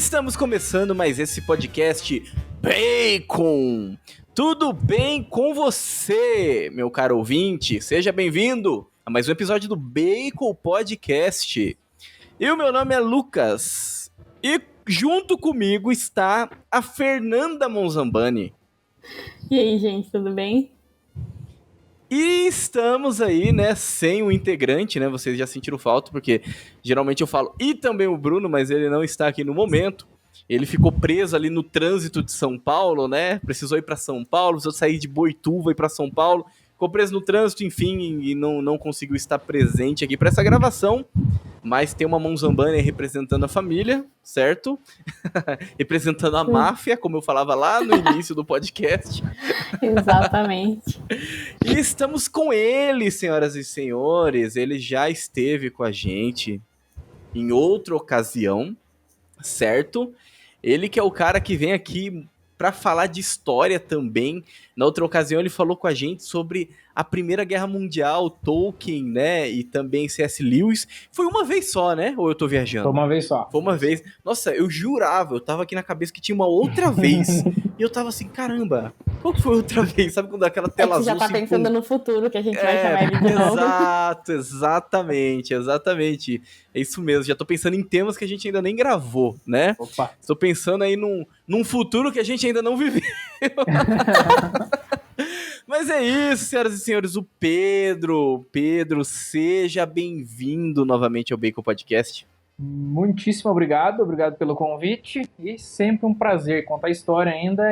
Estamos começando mais esse podcast Bacon. Tudo bem com você, meu caro ouvinte? Seja bem-vindo a mais um episódio do Bacon Podcast. E o meu nome é Lucas. E junto comigo está a Fernanda Monzambani. E aí, gente, tudo bem? E estamos aí, né, sem o integrante, né? Vocês já sentiram falta, porque geralmente eu falo, e também o Bruno, mas ele não está aqui no momento. Ele ficou preso ali no trânsito de São Paulo, né? Precisou ir para São Paulo, precisou sair de Boituva e ir para São Paulo. Ficou preso no trânsito, enfim, e não conseguiu estar presente aqui para essa gravação. Mas tem uma Monzambani representando a família, certo? Representando a máfia, como eu falava lá no início do podcast. Exatamente. E estamos com ele, senhoras e senhores. Ele já esteve com a gente em outra ocasião, certo? Ele que é o cara que vem aqui para falar de história também. Na outra ocasião ele falou com a gente sobre a Primeira Guerra Mundial, Tolkien, né? E também C.S. Lewis. Foi uma vez só, né? Ou eu tô viajando? Foi uma vez só. Foi uma vez. Nossa, eu jurava, eu tava aqui na cabeça que tinha uma outra vez. E eu tava assim, caramba, qual que foi outra vez? Sabe quando aquela tela azul... Você já tá pensando no futuro, que a gente vai chamar ele de novo. Exato, exatamente. É isso mesmo, já tô pensando em temas que a gente ainda nem gravou, né? Opa. Estou pensando aí num futuro que a gente ainda não viveu. Mas é isso, senhoras e senhores, o Pedro. Pedro, seja bem-vindo novamente ao Bacon Podcast. Muitíssimo obrigado pelo convite e sempre um prazer contar história ainda.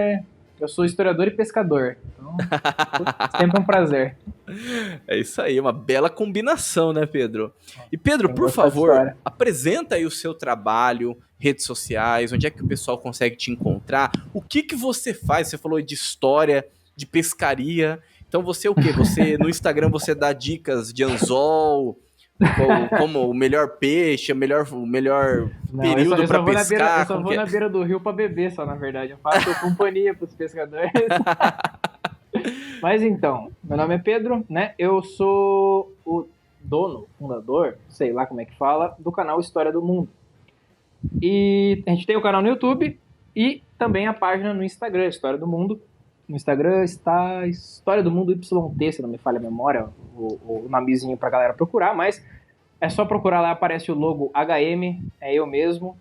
Eu sou historiador e pescador, então sempre um prazer. É isso aí, uma bela combinação, né, Pedro? E Pedro, por favor, apresenta aí o seu trabalho, redes sociais, onde é que o pessoal consegue te encontrar, o que você faz? Você falou de história, de pescaria, então você o quê? Você, no Instagram você dá dicas de anzol, como o melhor peixe, o melhor período para pescar. Eu só vou na beira do rio para beber só, na verdade. Eu faço companhia para os pescadores. Mas então, meu nome é Pedro, né? Eu sou o dono, fundador, sei lá como é que fala, do canal História do Mundo. E a gente tem o canal no YouTube e também a página no Instagram, História do Mundo. No Instagram está História do Mundo YT, se não me falha a memória, o nomezinho pra galera procurar, mas é só procurar lá, aparece o logo HM, é eu mesmo.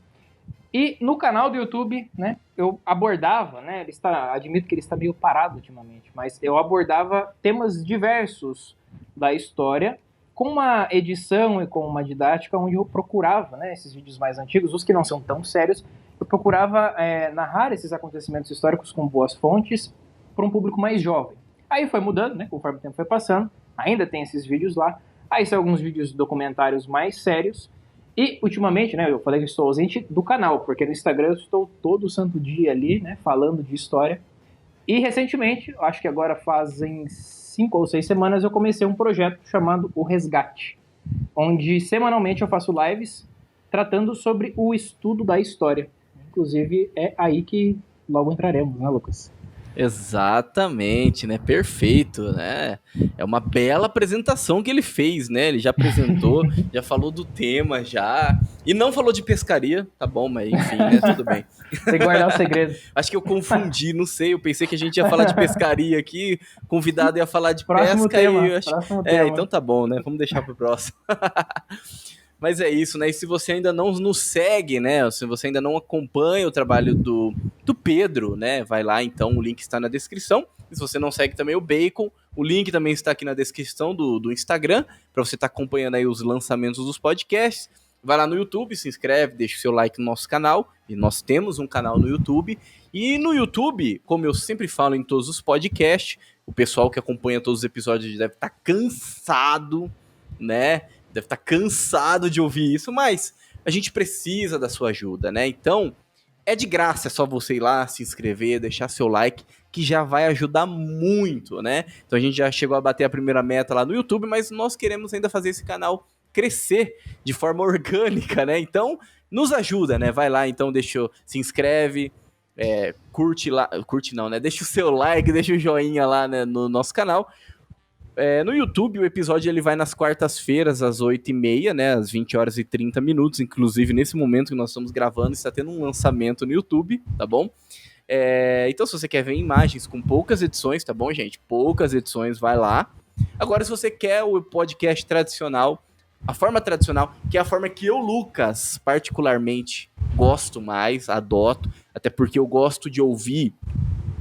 E no canal do YouTube, né, eu abordava, né, admito que ele está meio parado ultimamente, mas eu abordava temas diversos da história, com uma edição e com uma didática onde eu procurava, né, esses vídeos mais antigos, os que não são tão sérios, eu procurava narrar esses acontecimentos históricos com boas fontes, para um público mais jovem. Aí foi mudando, né, conforme o tempo foi passando, ainda tem esses vídeos lá, aí são alguns vídeos documentários mais sérios, e ultimamente, né, eu falei que estou ausente do canal, porque no Instagram eu estou todo santo dia ali, né, falando de história, e recentemente, acho que agora fazem 5 ou 6 semanas, eu comecei um projeto chamado O Resgate, onde semanalmente eu faço lives tratando sobre o estudo da história. Inclusive, é aí que logo entraremos, né, Lucas? Exatamente, né? Perfeito, né? É uma bela apresentação que ele fez, né? Ele já apresentou, já falou do tema, já. E não falou de pescaria, tá bom, mas enfim, né? Tudo bem. Tem que guardar o segredo. Acho que eu confundi, não sei. Eu pensei que a gente ia falar de pescaria aqui, convidado ia falar de próximo pesca tema, e eu acho... tema. Então tá bom, né? Vamos deixar pro próximo. Mas é isso, né? E se você ainda não nos segue, né? Se você ainda não acompanha o trabalho do Pedro, né? Vai lá, então, o link está na descrição. E se você não segue também o Bacon, o link também está aqui na descrição do Instagram, para você estar acompanhando aí os lançamentos dos podcasts. Vai lá no YouTube, se inscreve, deixa o seu like no nosso canal. E nós temos um canal no YouTube. E no YouTube, como eu sempre falo em todos os podcasts, o pessoal que acompanha todos os episódios deve estar cansado, né? Deve estar cansado de ouvir isso, mas a gente precisa da sua ajuda, né? Então, é de graça, é só você ir lá, se inscrever, deixar seu like, que já vai ajudar muito, né? Então a gente já chegou a bater a primeira meta lá no YouTube, mas nós queremos ainda fazer esse canal crescer de forma orgânica, né? Então, nos ajuda, né? Vai lá, então, se inscreve, curte lá, curte não, né? Deixa o seu like, deixa o joinha lá, né, no nosso canal. No YouTube, o episódio ele vai nas quartas-feiras, às 8h30, né? Às 20 horas e 30 minutos. Inclusive, nesse momento que nós estamos gravando, está tendo um lançamento no YouTube, tá bom? Então, se você quer ver imagens com poucas edições, tá bom, gente? Poucas edições, vai lá. Agora, se você quer o podcast tradicional, a forma tradicional, que é a forma que eu, Lucas, particularmente gosto mais, adoto, até porque eu gosto de ouvir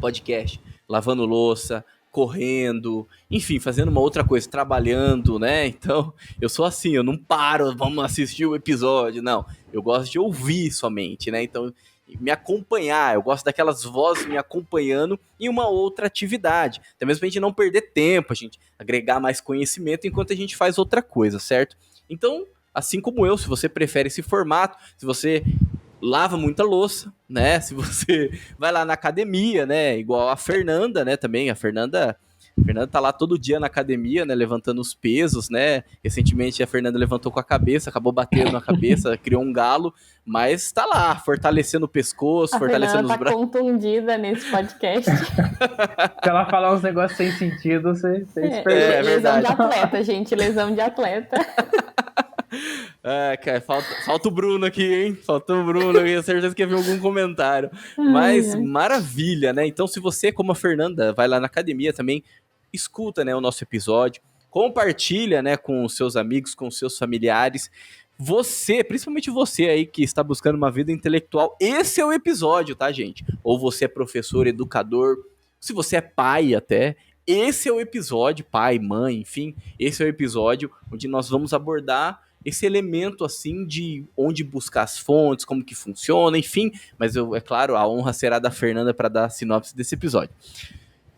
podcast lavando louça, correndo, enfim, fazendo uma outra coisa, trabalhando, né? Então, eu sou assim, eu não paro, vamos assistir o episódio, não. Eu gosto de ouvir somente, né? Então, me acompanhar, eu gosto daquelas vozes me acompanhando em uma outra atividade, até mesmo pra gente não perder tempo, a gente agregar mais conhecimento enquanto a gente faz outra coisa, certo? Então, assim como eu, se você prefere esse formato, se você lava muita louça, né? Se você vai lá na academia, né? Igual a Fernanda, né? Também a Fernanda tá lá todo dia na academia, né? Levantando os pesos, né? Recentemente a Fernanda levantou com a cabeça, acabou batendo na cabeça, criou um galo, mas tá lá, fortalecendo o pescoço, fortalecendo os braços. A Fernanda tá contundida nesse podcast. Se ela falar uns negócios sem sentido, você É perde. lesão de atleta, gente, lesão de atleta. Cara, falta o Bruno aqui, hein? Falta o Bruno aqui, eu certeza que ia ver algum comentário. Mas maravilha, né? Então, se você, como a Fernanda, vai lá na academia também, escuta, né, o nosso episódio, compartilha, né, com os seus amigos, com os seus familiares. Você, principalmente você aí que está buscando uma vida intelectual, esse é o episódio, tá, gente? Ou você é professor, educador, se você é pai até, esse é o episódio, pai, mãe, enfim, esse é o episódio onde nós vamos abordar esse elemento, assim, de onde buscar as fontes, como que funciona, enfim. Mas, é claro, a honra será da Fernanda para dar a sinopse desse episódio.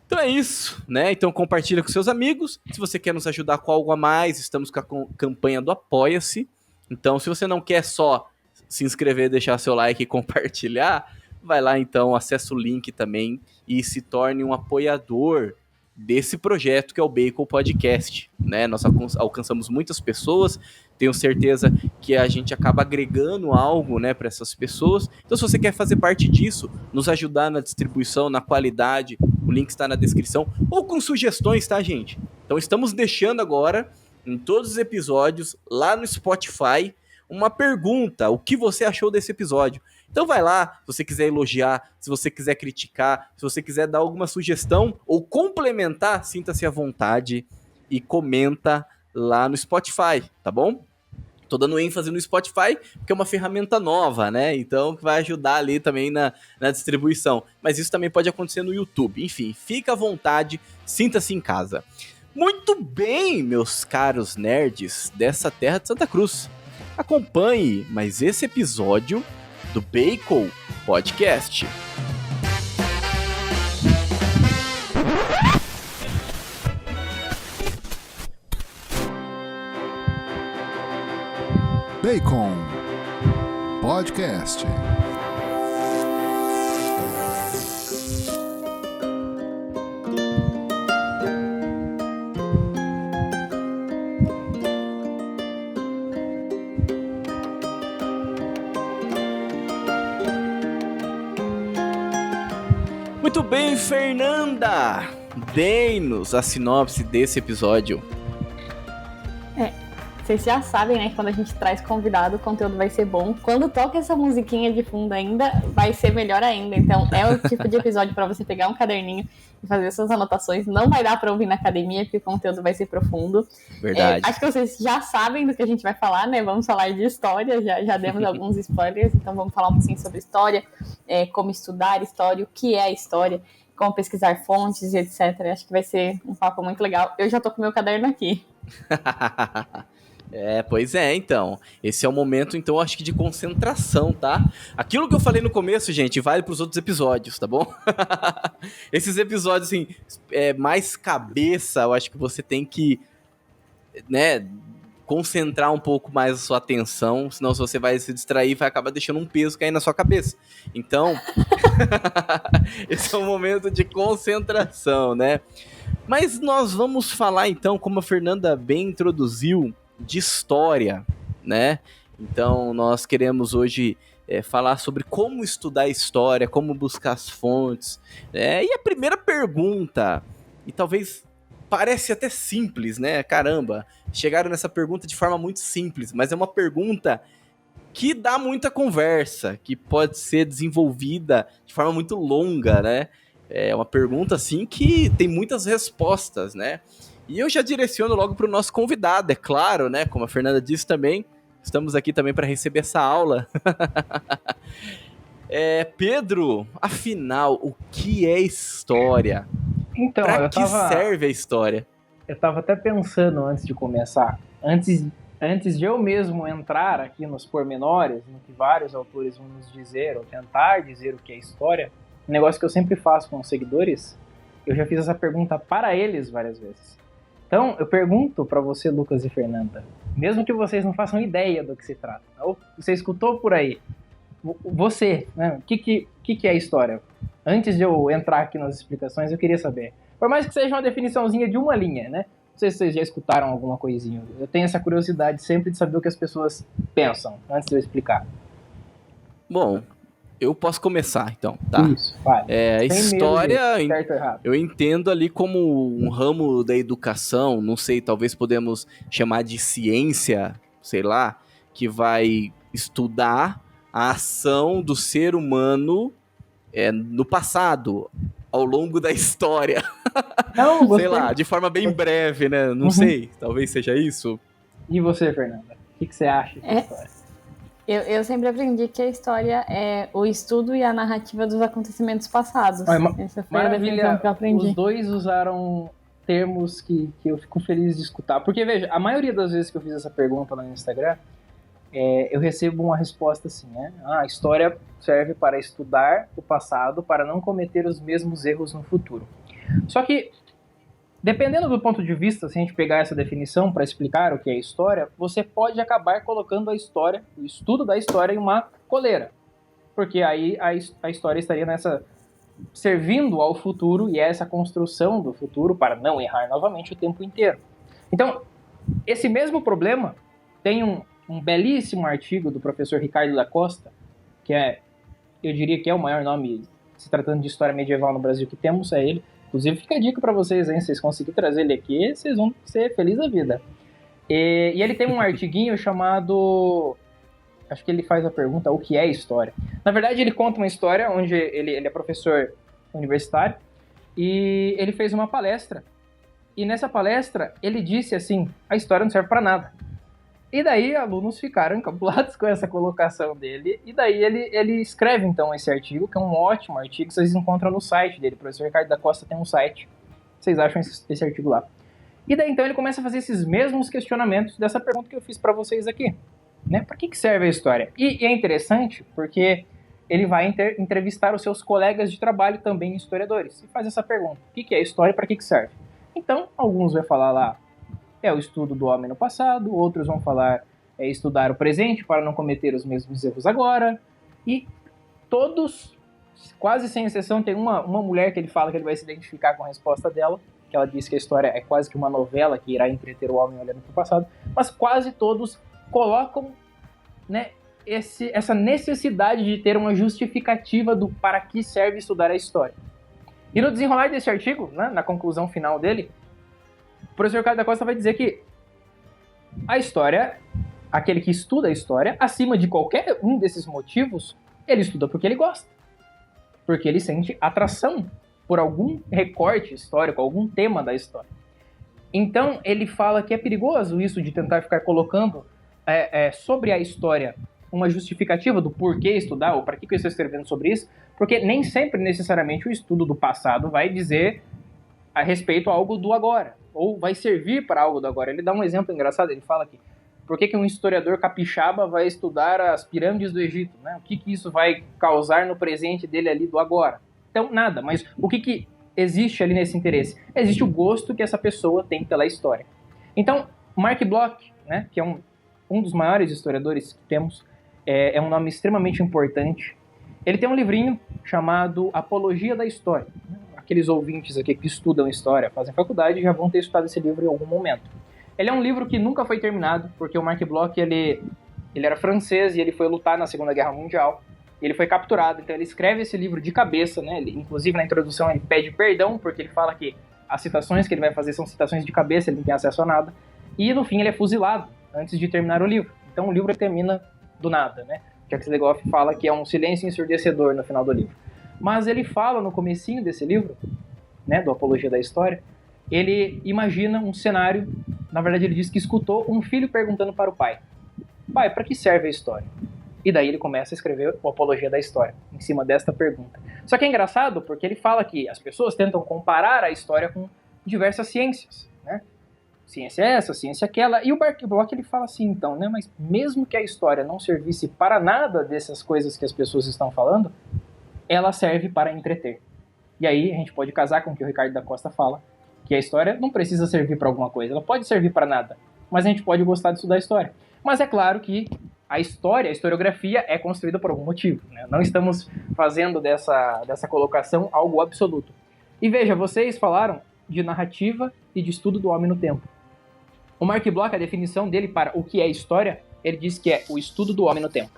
Então é isso, né? Então compartilha com seus amigos. Se você quer nos ajudar com algo a mais, estamos com a campanha do Apoia-se. Então, se você não quer só se inscrever, deixar seu like e compartilhar, vai lá então, acessa o link também e se torne um apoiador desse projeto que é o Bacon Podcast, né? Nós alcançamos muitas pessoas, tenho certeza que a gente acaba agregando algo, né, para essas pessoas. Então, se você quer fazer parte disso, nos ajudar na distribuição, na qualidade, o link está na descrição, ou com sugestões, tá, gente? Então, estamos deixando agora, em todos os episódios, lá no Spotify, uma pergunta, o que você achou desse episódio? Então vai lá, se você quiser elogiar, se você quiser criticar, se você quiser dar alguma sugestão ou complementar, sinta-se à vontade e comenta lá no Spotify, tá bom? Tô dando ênfase no Spotify, porque é uma ferramenta nova, né? Então, que vai ajudar ali também na distribuição. Mas isso também pode acontecer no YouTube. Enfim, fica à vontade, sinta-se em casa. Muito bem, meus caros nerds dessa terra de Santa Cruz. Acompanhe mais esse episódio do Bacon Podcast. Bacon Podcast. Muito bem, Fernanda! Dê-nos a sinopse desse episódio. Vocês já sabem, né, que quando a gente traz convidado, o conteúdo vai ser bom. Quando toca essa musiquinha de fundo ainda, vai ser melhor ainda. Então, é o tipo de episódio para você pegar um caderninho e fazer suas anotações. Não vai dar para ouvir na academia, porque o conteúdo vai ser profundo. Verdade. Acho que vocês já sabem do que a gente vai falar, né? Vamos falar de história, já demos alguns spoilers. Então, vamos falar um pouquinho sobre história, como estudar história, o que é a história, como pesquisar fontes e etc. Acho que vai ser um papo muito legal. Eu já tô com meu caderno aqui. Pois é, então. Esse é o momento, então, acho que de concentração, tá? Aquilo que eu falei no começo, gente, vale pros outros episódios, tá bom? Esses episódios, assim, mais cabeça, eu acho que você tem que, né, concentrar um pouco mais a sua atenção, senão se você vai se distrair, vai acabar deixando um peso cair na sua cabeça. Então, esse é um momento de concentração, né? Mas nós vamos falar, então, como a Fernanda bem introduziu, de história, né? Então, nós queremos hoje falar sobre como estudar história, como buscar as fontes. E a primeira pergunta, e talvez parece até simples, né? Caramba, chegaram nessa pergunta de forma muito simples, mas é uma pergunta que dá muita conversa, que pode ser desenvolvida de forma muito longa, né? É uma pergunta, assim, que tem muitas respostas, né? E eu já direciono logo para o nosso convidado, é claro, né? Como a Fernanda disse também, estamos aqui também para receber essa aula. Pedro, afinal, o que é história? Então, Para que serve a história? Eu tava até pensando antes de começar, antes de eu mesmo entrar aqui nos pormenores, no que vários autores vão nos dizer, ou tentar dizer o que é história, um negócio que eu sempre faço com os seguidores, eu já fiz essa pergunta para eles várias vezes. Então, eu pergunto para você, Lucas e Fernanda, mesmo que vocês não façam ideia do que se trata, ou você escutou por aí, você, né, o que é história? Antes de eu entrar aqui nas explicações, eu queria saber. Por mais que seja uma definiçãozinha de uma linha, né? Não sei se vocês já escutaram alguma coisinha. Eu tenho essa curiosidade sempre de saber o que as pessoas pensam, antes de eu explicar. Bom, eu posso começar, então, tá? Isso, vale. História, certo ou errado. Eu entendo ali como um ramo da educação, não sei, talvez podemos chamar de ciência, sei lá, que vai estudar a ação do ser humano no passado, ao longo da história. Não, sei lá, de forma bem breve, né? Não sei, talvez seja isso. E você, Fernanda? O que você acha da história? Eu sempre aprendi que a história é o estudo e a narrativa dos acontecimentos passados. Essa foi a definição que eu aprendi. Os dois usaram termos que eu fico feliz de escutar. Porque, veja, a maioria das vezes que eu fiz essa pergunta lá no Instagram, eu recebo uma resposta assim, né? A história serve para estudar o passado, para não cometer os mesmos erros no futuro. Só que, dependendo do ponto de vista, se a gente pegar essa definição para explicar o que é história, você pode acabar colocando a história, o estudo da história, em uma coleira. Porque aí a história estaria servindo ao futuro e essa construção do futuro para não errar novamente o tempo inteiro. Então, esse mesmo problema tem um belíssimo artigo do professor Ricardo da Costa, que eu diria que é o maior nome, se tratando de história medieval no Brasil que temos, é ele. Inclusive, fica a dica para vocês, hein? Se vocês conseguirem trazer ele aqui, vocês vão ser felizes da vida. E ele tem um artiguinho chamado... Acho que ele faz a pergunta, o que é história? Na verdade, ele conta uma história onde ele é professor universitário e ele fez uma palestra. E nessa palestra, ele disse assim, a história não serve para nada. E daí, alunos ficaram encabulados com essa colocação dele. E daí, ele escreve, então, esse artigo, que é um ótimo artigo, que vocês encontram no site dele. O professor Ricardo da Costa tem um site. Vocês acham esse artigo lá. E daí, então, ele começa a fazer esses mesmos questionamentos dessa pergunta que eu fiz para vocês aqui. Né? Para que serve a história? E é interessante, porque ele vai entrevistar os seus colegas de trabalho, também historiadores, e faz essa pergunta. O que é história e para que serve? Então, alguns vão falar lá, é o estudo do homem no passado, outros vão falar estudar o presente para não cometer os mesmos erros agora, e todos, quase sem exceção, tem uma mulher que ele fala que ele vai se identificar com a resposta dela, que ela diz que a história é quase que uma novela que irá entreter o homem olhando para o passado, mas quase todos colocam, né, essa necessidade de ter uma justificativa do para que serve estudar a história. E no desenrolar desse artigo, né, na conclusão final dele, o professor Ricardo da Costa vai dizer que a história, aquele que estuda a história, acima de qualquer um desses motivos, ele estuda porque ele gosta. Porque ele sente atração por algum recorte histórico, algum tema da história. Então, ele fala que é perigoso isso de tentar ficar colocando sobre a história uma justificativa do porquê estudar, ou para que eu estou escrevendo sobre isso, porque nem sempre, necessariamente, o estudo do passado vai dizer a respeito a algo do agora, ou vai servir para algo do agora. Ele dá um exemplo engraçado, ele fala aqui, por que um historiador capixaba vai estudar as pirâmides do Egito, né? O que isso vai causar no presente dele ali do agora? Então, nada, mas o que existe ali nesse interesse? Existe o gosto que essa pessoa tem pela história. Então, Mark Bloch, né, que é um dos maiores historiadores que temos, é um nome extremamente importante. Ele tem um livrinho chamado Apologia da História. Aqueles ouvintes aqui que estudam história, fazem faculdade, já vão ter estudado esse livro em algum momento. Ele é um livro que nunca foi terminado, porque o Mark Bloch, ele era francês e ele foi lutar na Segunda Guerra Mundial. Ele foi capturado, então ele escreve esse livro de cabeça, né? Inclusive na introdução ele pede perdão, porque ele fala que as citações que ele vai fazer são citações de cabeça, ele não tem acesso a nada. E no fim ele é fuzilado antes de terminar o livro. Então o livro termina do nada, né? Jacques Legoff fala que é um silêncio ensurdecedor no final do livro. Mas ele fala no comecinho desse livro, né, do Apologia da História, ele imagina um cenário, na verdade ele diz que escutou um filho perguntando para o pai: pai, para que serve a história? E daí ele começa a escrever o Apologia da História, em cima desta pergunta. Só que é engraçado porque ele fala que as pessoas tentam comparar a história com diversas ciências, né? Ciência essa, ciência aquela. E o Mark Bloch ele fala assim, então, né? Mas mesmo que a história não servisse para nada dessas coisas que as pessoas estão falando, ela serve para entreter. E aí a gente pode casar com o que o Ricardo da Costa fala, que a história não precisa servir para alguma coisa, ela pode servir para nada, mas a gente pode gostar de estudar a história. Mas é claro que a história, a historiografia é construída por algum motivo, né? Não estamos fazendo dessa colocação algo absoluto. E veja, vocês falaram de narrativa e de estudo do homem no tempo. O Mark Bloch, a definição dele para o que é história, ele diz que é o estudo do homem no tempo.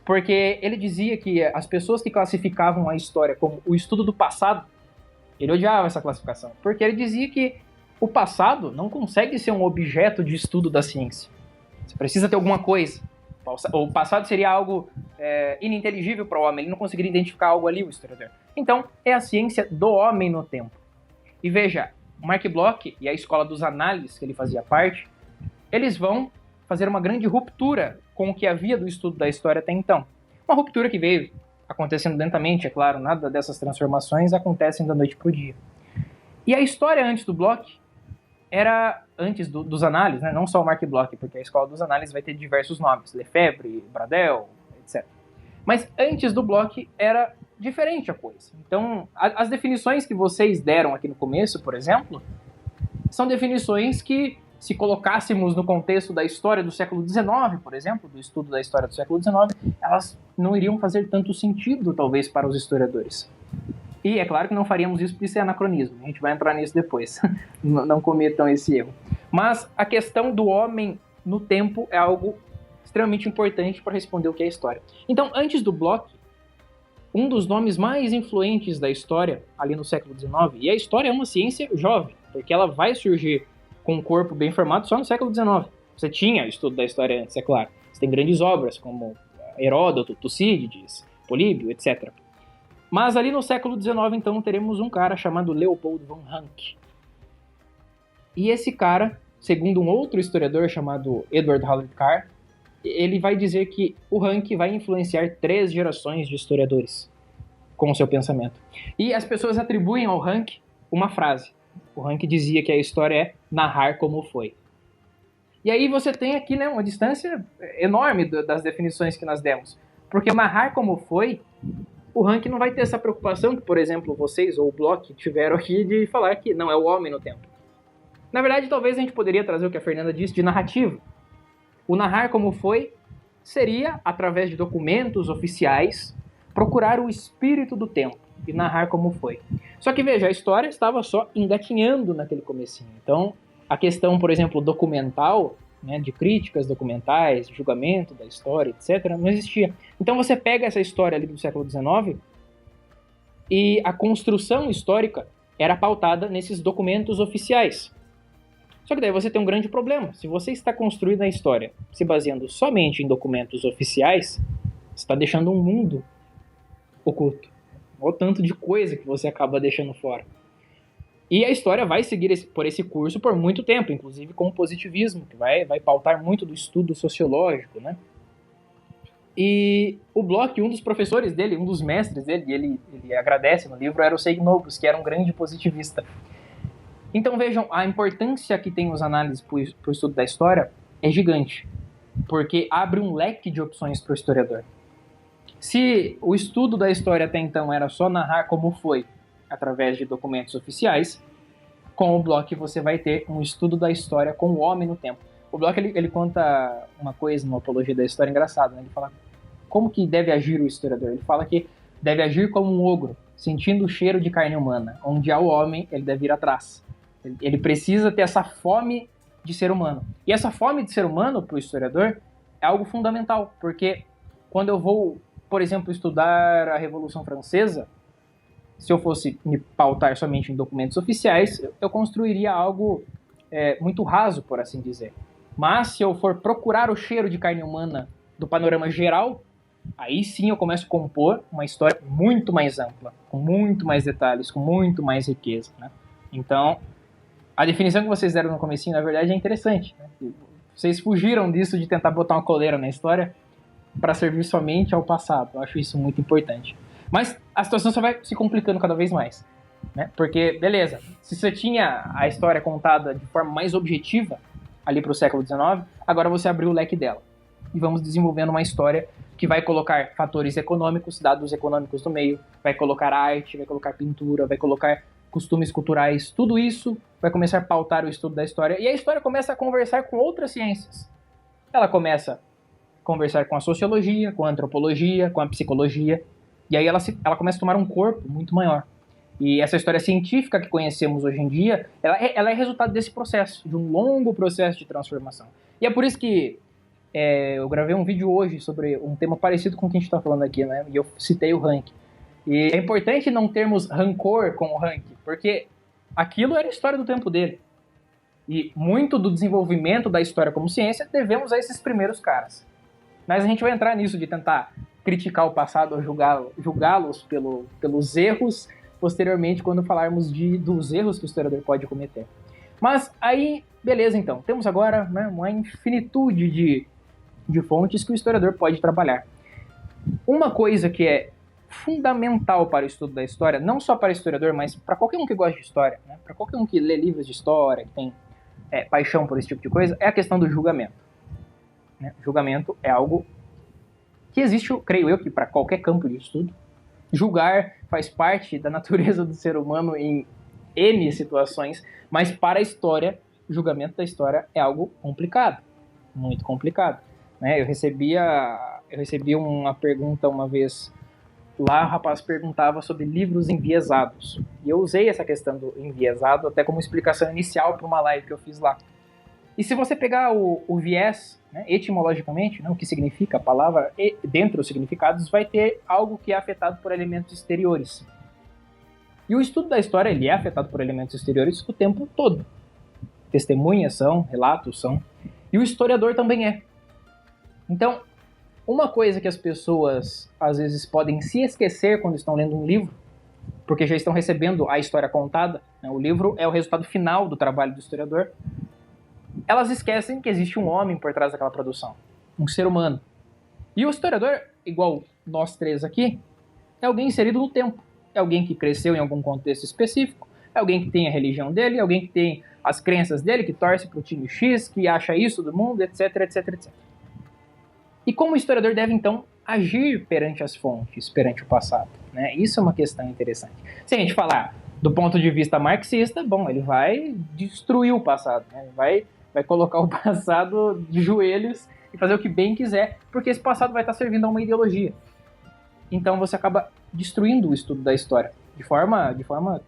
Porque ele dizia que as pessoas que classificavam a história como o estudo do passado, ele odiava essa classificação, porque ele dizia que o passado não consegue ser um objeto de estudo da ciência. Você precisa ter alguma coisa. O passado seria algo ininteligível para o homem, ele não conseguiria identificar algo ali, o historiador. Então, é a ciência do homem no tempo. E veja, o Mark Bloch e a escola dos análises, que ele fazia parte, eles vão fazer uma grande ruptura com o que havia do estudo da história até então. Uma ruptura que veio acontecendo lentamente, é claro, nada dessas transformações acontecem da noite para o dia. E a história antes do Bloch era antes dos análises, né? Não só o Mark Bloch, porque a escola dos análises vai ter diversos nomes, Lefebvre, Bradel, etc. Mas antes do Bloch era diferente a coisa. Então, as definições que vocês deram aqui no começo, por exemplo, são definições que, se colocássemos no contexto da história do século XIX, por exemplo, do estudo da história do século XIX, elas não iriam fazer tanto sentido, talvez, para os historiadores. E é claro que não faríamos isso porque isso é anacronismo. A gente vai entrar nisso depois. Não cometam esse erro. Mas a questão do homem no tempo é algo extremamente importante para responder o que é história. Então, antes do Bloch, um dos nomes mais influentes da história, ali no século XIX, e a história é uma ciência jovem, porque ela vai surgir com um corpo bem formado só no século XIX. Você tinha estudo da história antes, é claro. Você tem grandes obras como Heródoto, Tucídides, Políbio, etc. Mas ali no século XIX, então, teremos um cara chamado Leopold von Ranke. E esse cara, segundo um outro historiador chamado Edward Howard Carr, ele vai dizer que o Ranke vai influenciar 3 gerações de historiadores com o seu pensamento. E as pessoas atribuem ao Ranke uma frase. O Ranke dizia que a história é narrar como foi. E aí você tem aqui, né, uma distância enorme das definições que nós demos. Porque narrar como foi, o Ranke não vai ter essa preocupação que, por exemplo, vocês ou o Bloch tiveram aqui de falar que não é o homem no tempo. Na verdade, talvez a gente poderia trazer o que a Fernanda disse de narrativa. O narrar como foi seria, através de documentos oficiais, procurar o espírito do tempo e narrar como foi. Só que veja, a história estava só engatinhando naquele comecinho. Então, a questão, por exemplo, documental, né, de críticas documentais, de julgamento da história, etc., não existia. Então você pega essa história ali do século XIX e a construção histórica era pautada nesses documentos oficiais. Só que daí você tem um grande problema. Se você está construindo a história se baseando somente em documentos oficiais, você está deixando um mundo oculto. Olha o tanto de coisa que você acaba deixando fora. E a história vai seguir por esse curso por muito tempo, inclusive com o positivismo, que vai pautar muito do estudo sociológico, né? E o Bloch, um dos professores dele, um dos mestres dele, ele agradece no livro, era o Seig Nobis, que era um grande positivista. Então vejam, a importância que tem os análises para o estudo da história é gigante, porque abre um leque de opções para o historiador. Se o estudo da história até então era só narrar como foi, através de documentos oficiais, com o Bloch você vai ter um estudo da história com o homem no tempo. O Bloch ele conta uma coisa numa apologia da história engraçada, né? Ele fala como que deve agir o historiador. Ele fala que deve agir como um ogro, sentindo o cheiro de carne humana. Onde há o homem, ele deve ir atrás. Ele precisa ter essa fome de ser humano. E essa fome de ser humano, para o historiador, é algo fundamental, porque quando eu vou, por exemplo, estudar a Revolução Francesa, se eu fosse me pautar somente em documentos oficiais, eu construiria algo muito raso, por assim dizer. Mas se eu for procurar o cheiro de carne humana do panorama geral, aí sim eu começo a compor uma história muito mais ampla, com muito mais detalhes, com muito mais riqueza, né? Então, a definição que vocês deram no comecinho, na verdade, é interessante, né? Vocês fugiram disso de tentar botar uma coleira na história para servir somente ao passado. Eu acho isso muito importante. Mas a situação só vai se complicando cada vez mais, né? Porque, beleza, se você tinha a história contada de forma mais objetiva ali para o século XIX, agora você abriu o leque dela. E vamos desenvolvendo uma história que vai colocar fatores econômicos, dados econômicos no meio, vai colocar arte, vai colocar pintura, vai colocar costumes culturais, tudo isso vai começar a pautar o estudo da história, e a história começa a conversar com outras ciências. Ela começa a conversar com a sociologia, com a antropologia, com a psicologia, e aí ela começa a tomar um corpo muito maior. E essa história científica que conhecemos hoje em dia, ela é resultado desse processo, de um longo processo de transformação. E é por isso que eu gravei um vídeo hoje sobre um tema parecido com o que a gente está falando aqui, né? E eu citei o ranking. E é importante não termos rancor com o ranking, porque aquilo era a história do tempo dele. E muito do desenvolvimento da história como ciência devemos a esses primeiros caras. Mas a gente vai entrar nisso de tentar criticar o passado ou julgá-los pelos erros posteriormente quando falarmos dos erros que o historiador pode cometer. Mas aí, beleza então. Temos agora, né, uma infinitude de fontes que o historiador pode trabalhar. Uma coisa que é fundamental para o estudo da história, não só para o historiador, mas para qualquer um que gosta de história, né, para qualquer um que lê livros de história, que tem paixão por esse tipo de coisa, é a questão do julgamento. Né? Julgamento é algo que existe, creio eu, que para qualquer campo de estudo. Julgar faz parte da natureza do ser humano em N situações, mas para a história, o julgamento da história é algo complicado, muito complicado. Né? Eu recebi uma pergunta uma vez lá, o rapaz perguntava sobre livros enviesados. E eu usei essa questão do enviesado até como explicação inicial para uma live que eu fiz lá. E se você pegar o viés, né, etimologicamente, né, o que significa a palavra, dentre os significados, vai ter algo que é afetado por elementos exteriores. E o estudo da história ele é afetado por elementos exteriores o tempo todo. Testemunhas são, relatos são, e o historiador também é. Então, uma coisa que as pessoas às vezes podem se esquecer quando estão lendo um livro, porque já estão recebendo a história contada, né, o livro é o resultado final do trabalho do historiador, elas esquecem que existe um homem por trás daquela produção, um ser humano. E o historiador, igual nós três aqui, é alguém inserido no tempo. É alguém que cresceu em algum contexto específico, é alguém que tem a religião dele, é alguém que tem as crenças dele, que torce para o time X, que acha isso do mundo, etc, etc, etc. E como o historiador deve, então, agir perante as fontes, perante o passado? Né? Isso é uma questão interessante. Se a gente falar do ponto de vista marxista, bom, ele vai destruir o passado, né? Vai colocar o passado de joelhos e fazer o que bem quiser, porque esse passado vai estar servindo a uma ideologia. Então você acaba destruindo o estudo da história de forma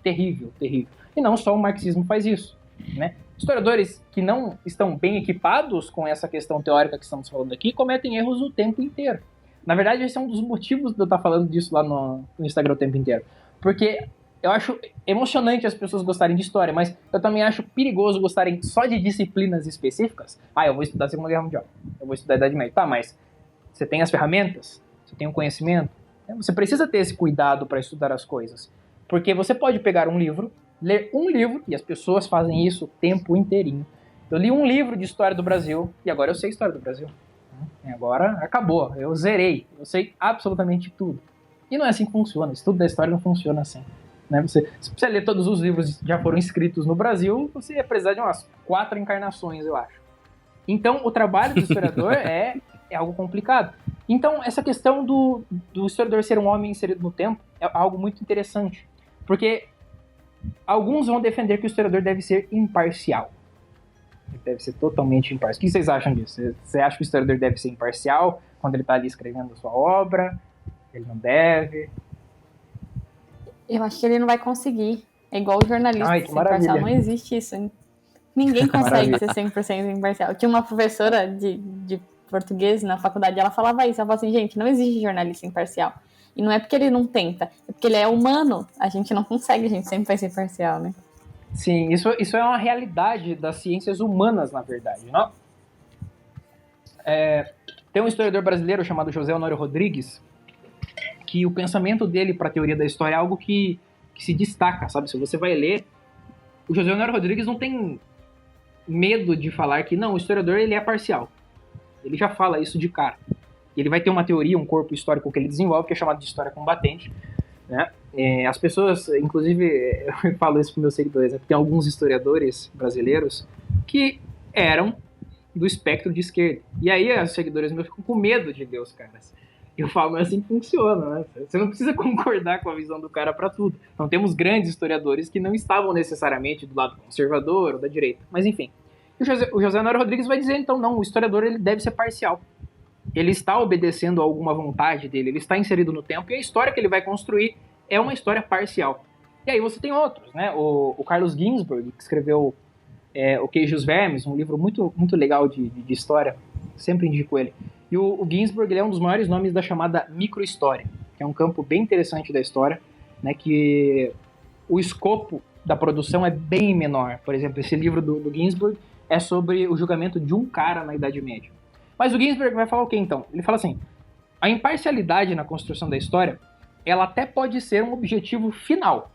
terrível, terrível. E não só o marxismo faz isso, né? Historiadores que não estão bem equipados com essa questão teórica que estamos falando aqui cometem erros o tempo inteiro. Na verdade, esse é um dos motivos de eu estar falando disso lá no Instagram o tempo inteiro. Porque eu acho emocionante as pessoas gostarem de história, mas eu também acho perigoso gostarem só de disciplinas específicas. Eu vou estudar a Segunda Guerra Mundial, eu vou estudar a Idade Média. Tá, mas você tem as ferramentas, você tem o conhecimento, né? Você precisa ter esse cuidado para estudar as coisas. Porque você pode pegar um livro, ler um livro, e as pessoas fazem isso o tempo inteirinho. Eu li um livro de história do Brasil, e agora eu sei história do Brasil. E agora acabou, eu zerei, eu sei absolutamente tudo. E não é assim que funciona, o estudo da história não funciona assim. Né? Se você ler todos os livros que já foram escritos no Brasil, você ia precisar de umas 4 encarnações, eu acho. Então, o trabalho do historiador é algo complicado. Então, essa questão do historiador ser um homem inserido no tempo é algo muito interessante. Porque alguns vão defender que o historiador deve ser imparcial. Ele deve ser totalmente imparcial. O que vocês acham disso? Você acha que o historiador deve ser imparcial quando ele está ali escrevendo a sua obra? Ele não deve? Eu acho que ele não vai conseguir. É igual o jornalista ser imparcial. Não existe isso, hein? Ninguém consegue ser 100% imparcial. Tinha uma professora de português na faculdade, ela falava isso. Ela falava assim, gente, não existe jornalista imparcial. E não é porque ele não tenta, é porque ele é humano. A gente não consegue, a gente sempre vai ser parcial, né? Sim, isso é uma realidade das ciências humanas, na verdade, não? Tem um historiador brasileiro chamado José Honório Rodrigues, que o pensamento dele para a teoria da história é algo que se destaca, sabe? Se você vai ler, o José Honório Rodrigues não tem medo de falar que, não, o historiador ele é parcial. Ele já fala isso de cara. Ele vai ter uma teoria, um corpo histórico que ele desenvolve, que é chamado de história combatente, né? As pessoas, inclusive, eu falo isso para meus seguidores, né? Porque tem alguns historiadores brasileiros que eram do espectro de esquerda. E aí os seguidores meus ficam com medo de ver os caras. Eu falo, mas assim que funciona, né? Você não precisa concordar com a visão do cara para tudo. Então temos grandes historiadores que não estavam necessariamente do lado conservador ou da direita. Mas enfim. O José Honório Rodrigues vai dizer, então, não, o historiador ele deve ser parcial. Ele está obedecendo a alguma vontade dele, ele está inserido no tempo, e a história que ele vai construir é uma história parcial. E aí você tem outros, né? O Carlos Ginzburg, que escreveu O Queijo e os Vermes, um livro muito, muito legal de história, sempre indico ele. E o Ginzburg ele é um dos maiores nomes da chamada microhistória, que é um campo bem interessante da história, né? Que o escopo da produção é bem menor. Por exemplo, esse livro do Ginzburg é sobre o julgamento de um cara na Idade Média. Mas o Ginzburg vai falar o quê, então? Ele fala assim, a imparcialidade na construção da história, ela até pode ser um objetivo final,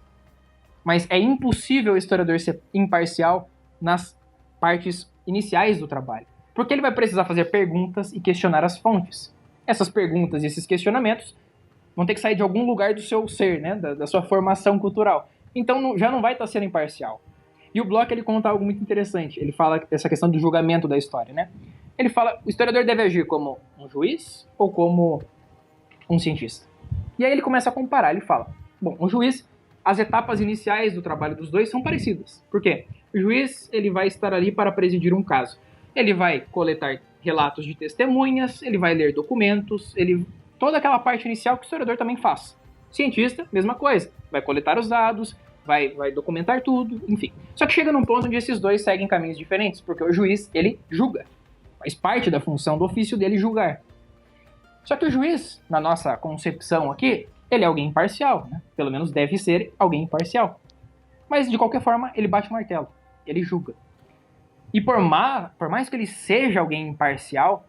mas é impossível o historiador ser imparcial nas partes iniciais do trabalho, porque ele vai precisar fazer perguntas e questionar as fontes. Essas perguntas e esses questionamentos vão ter que sair de algum lugar do seu ser, né? da sua formação cultural. Então já não vai estar sendo imparcial. E o Bloch ele conta algo muito interessante. Ele fala dessa questão do julgamento da história, né? Ele fala, o historiador deve agir como um juiz ou como um cientista? E aí ele começa a comparar, ele fala, bom, o juiz, as etapas iniciais do trabalho dos dois são parecidas. Por quê? O juiz ele vai estar ali para presidir um caso. Ele vai coletar relatos de testemunhas, ele vai ler documentos, toda aquela parte inicial que o historiador também faz. Cientista, mesma coisa, vai coletar os dados, vai documentar tudo, enfim. Só que chega num ponto onde esses dois seguem caminhos diferentes, porque o juiz, ele julga. Faz parte da função do ofício dele julgar. Só que o juiz, na nossa concepção aqui, ele é alguém imparcial, né? Pelo menos deve ser alguém imparcial. Mas, de qualquer forma, ele bate o martelo, ele julga. E por mais que ele seja alguém imparcial,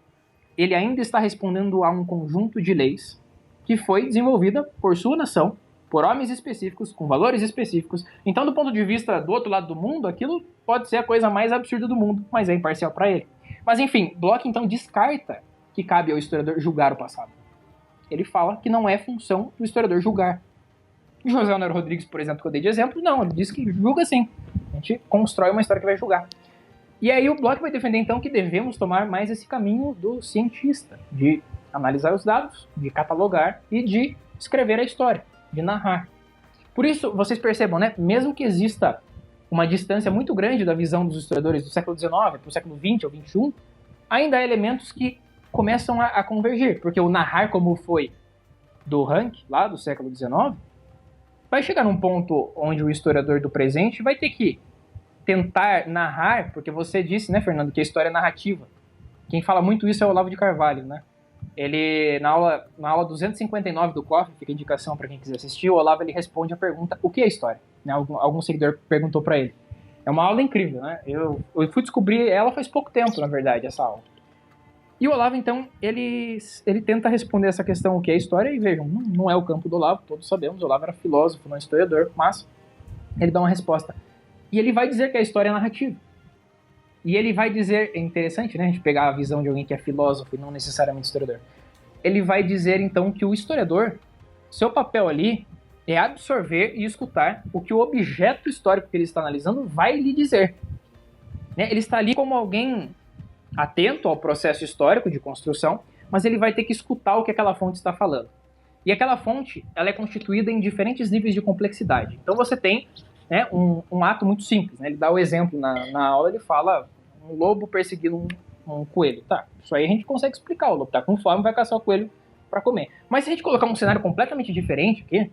ele ainda está respondendo a um conjunto de leis que foi desenvolvida por sua nação, por homens específicos, com valores específicos. Então, do ponto de vista do outro lado do mundo, aquilo pode ser a coisa mais absurda do mundo, mas é imparcial para ele. Mas, enfim, Bloch, então, descarta que cabe ao historiador julgar o passado. Ele fala que não é função do historiador julgar. José Honório Rodrigues, por exemplo, que eu dei de exemplo, não, ele diz que julga sim. A gente constrói uma história que vai julgar. E aí o Bloch vai defender, então, que devemos tomar mais esse caminho do cientista, de analisar os dados, de catalogar e de escrever a história, de narrar. Por isso, vocês percebam, né? Mesmo que exista uma distância muito grande da visão dos historiadores do século XIX para o século XX ou XXI, ainda há elementos que começam a convergir, porque o narrar como foi do Rank, lá do século XIX, vai chegar num ponto onde o historiador do presente vai ter que tentar narrar, porque você disse, né, Fernando, que a história é narrativa. Quem fala muito isso é o Olavo de Carvalho, né? Ele, na aula 259 do COF, fica a indicação para quem quiser assistir, o Olavo ele responde a pergunta, o que é história? Né? Algum seguidor perguntou para ele. É uma aula incrível, né? Eu fui descobrir ela faz pouco tempo, na verdade, essa aula. E o Olavo, então, ele tenta responder essa questão, o que é história, e vejam, não é o campo do Olavo, todos sabemos, o Olavo era filósofo, não historiador, mas ele dá uma resposta. E ele vai dizer que a história é narrativa. E ele vai dizer, é interessante, né, a gente pegar a visão de alguém que é filósofo e não necessariamente historiador. Ele vai dizer, então, que o historiador, seu papel ali é absorver e escutar o que o objeto histórico que ele está analisando vai lhe dizer. Né? Ele está ali como alguém atento ao processo histórico de construção, mas ele vai ter que escutar o que aquela fonte está falando. E aquela fonte, ela é constituída em diferentes níveis de complexidade. Então você tem, né, um ato muito simples. Né? Ele dá o exemplo na aula, ele fala um lobo perseguindo um coelho. Tá, isso aí a gente consegue explicar. O lobo está com fome, vai caçar o coelho para comer. Mas se a gente colocar um cenário completamente diferente aqui,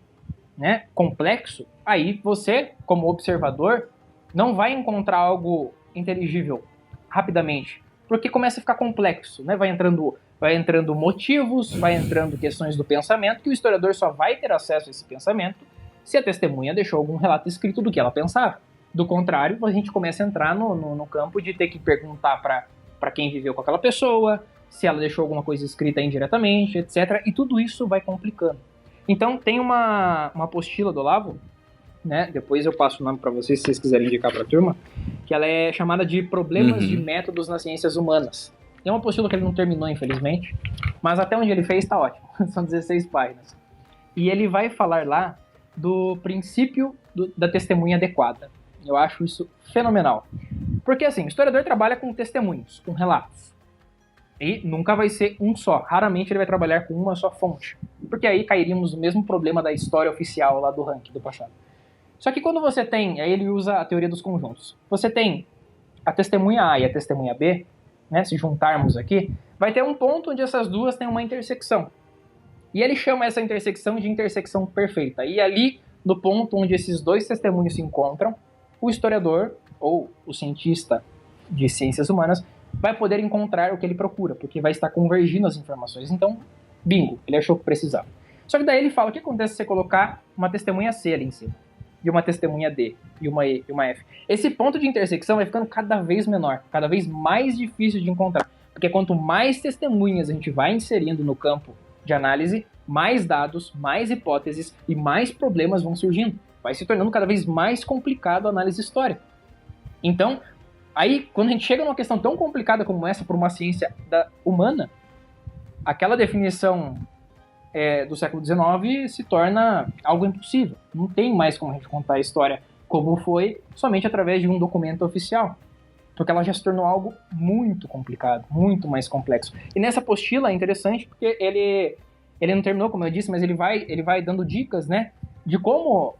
né, complexo, aí você, como observador, não vai encontrar algo inteligível rapidamente, porque começa a ficar complexo, né? Vai entrando vai entrando motivos, vai entrando questões do pensamento, que o historiador só vai ter acesso a esse pensamento se a testemunha deixou algum relato escrito do que ela pensava. Do contrário, a gente começa a entrar no campo de ter que perguntar para quem viveu com aquela pessoa, se ela deixou alguma coisa escrita indiretamente, etc. E tudo isso vai complicando. Então tem uma apostila do Olavo, né? Depois eu passo o nome para vocês, se vocês quiserem indicar para a turma, que ela é chamada de Problemas de Métodos nas Ciências Humanas. É uma apostila que ele não terminou, infelizmente, mas até onde ele fez está ótimo. São 16 páginas. E ele vai falar lá do princípio da testemunha adequada. Eu acho isso fenomenal. Porque, assim, o historiador trabalha com testemunhos, com relatos. E nunca vai ser um só. Raramente ele vai trabalhar com uma só fonte. Porque aí cairíamos no mesmo problema da história oficial lá do ranking do passado. Só que quando você tem, aí ele usa a teoria dos conjuntos. Você tem a testemunha A e a testemunha B, né, se juntarmos aqui, vai ter um ponto onde essas duas têm uma intersecção. E ele chama essa intersecção de intersecção perfeita. E ali, no ponto onde esses dois testemunhos se encontram, o historiador, ou o cientista de ciências humanas, vai poder encontrar o que ele procura, porque vai estar convergindo as informações. Então, bingo, ele achou que precisava. Só que daí ele fala, o que acontece se você colocar uma testemunha C ali em cima, e uma testemunha D, e uma E, e uma F? Esse ponto de intersecção vai ficando cada vez menor, cada vez mais difícil de encontrar. Porque quanto mais testemunhas a gente vai inserindo no campo de análise, mais dados, mais hipóteses e mais problemas vão surgindo. Vai se tornando cada vez mais complicado a análise histórica. Então, aí, quando a gente chega numa questão tão complicada como essa por uma ciência humana, aquela definição do século XIX se torna algo impossível. Não tem mais como a gente contar a história como foi somente através de um documento oficial. Porque ela já se tornou algo muito complicado, muito mais complexo. E nessa apostila é interessante porque ele não terminou, como eu disse, mas ele vai dando dicas, né, de como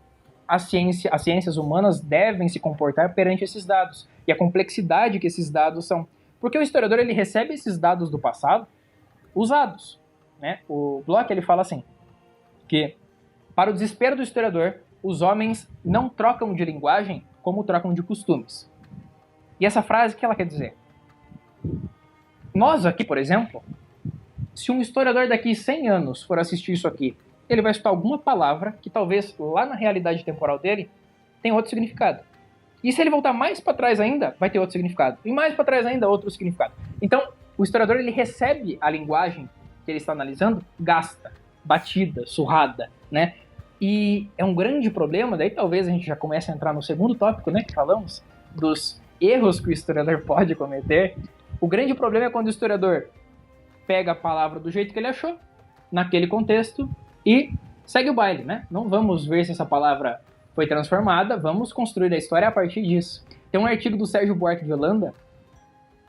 as ciências humanas devem se comportar perante esses dados e a complexidade que esses dados são. Porque o historiador ele recebe esses dados do passado usados, né? O Bloch ele fala assim, que para o desespero do historiador, os homens não trocam de linguagem como trocam de costumes. E essa frase, o que ela quer dizer? Nós aqui, por exemplo, se um historiador daqui 100 anos for assistir isso aqui, ele vai escutar alguma palavra que talvez lá na realidade temporal dele tenha outro significado. E se ele voltar mais para trás ainda, vai ter outro significado. E mais para trás ainda, outro significado. Então, o historiador ele recebe a linguagem que ele está analisando gasta, batida, surrada, né? E é um grande problema, daí talvez a gente já comece a entrar no segundo tópico, né, que falamos, dos erros que o historiador pode cometer. O grande problema é quando o historiador pega a palavra do jeito que ele achou, naquele contexto, e segue o baile, né? Não vamos ver se essa palavra foi transformada, vamos construir a história a partir disso. Tem um artigo do Sérgio Buarque de Holanda,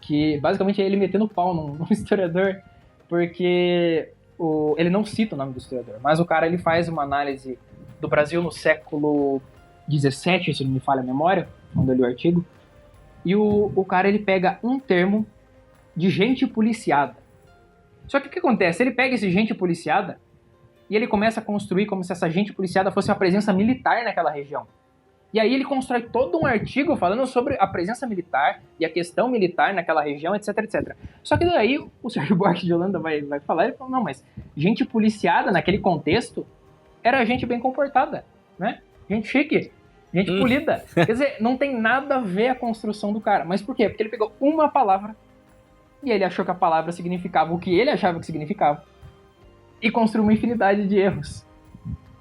que basicamente é ele metendo pau num historiador, porque ele não cita o nome do historiador, mas o cara ele faz uma análise do Brasil no século XVII, se não me falha a memória, quando eu li o artigo, e o cara ele pega um termo de gente policiada. Só que o que acontece? Ele pega esse gente policiada e ele começa a construir como se essa gente policiada fosse uma presença militar naquela região. E aí ele constrói todo um artigo falando sobre a presença militar e a questão militar naquela região, etc, etc. Só que daí o Sérgio Buarque de Holanda vai falar, ele fala, não, mas gente policiada naquele contexto era gente bem comportada, né? Gente chique, gente polida. Quer dizer, não tem nada a ver a construção do cara. Mas por quê? Porque ele pegou uma palavra e ele achou que a palavra significava o que ele achava que significava e construiu uma infinidade de erros.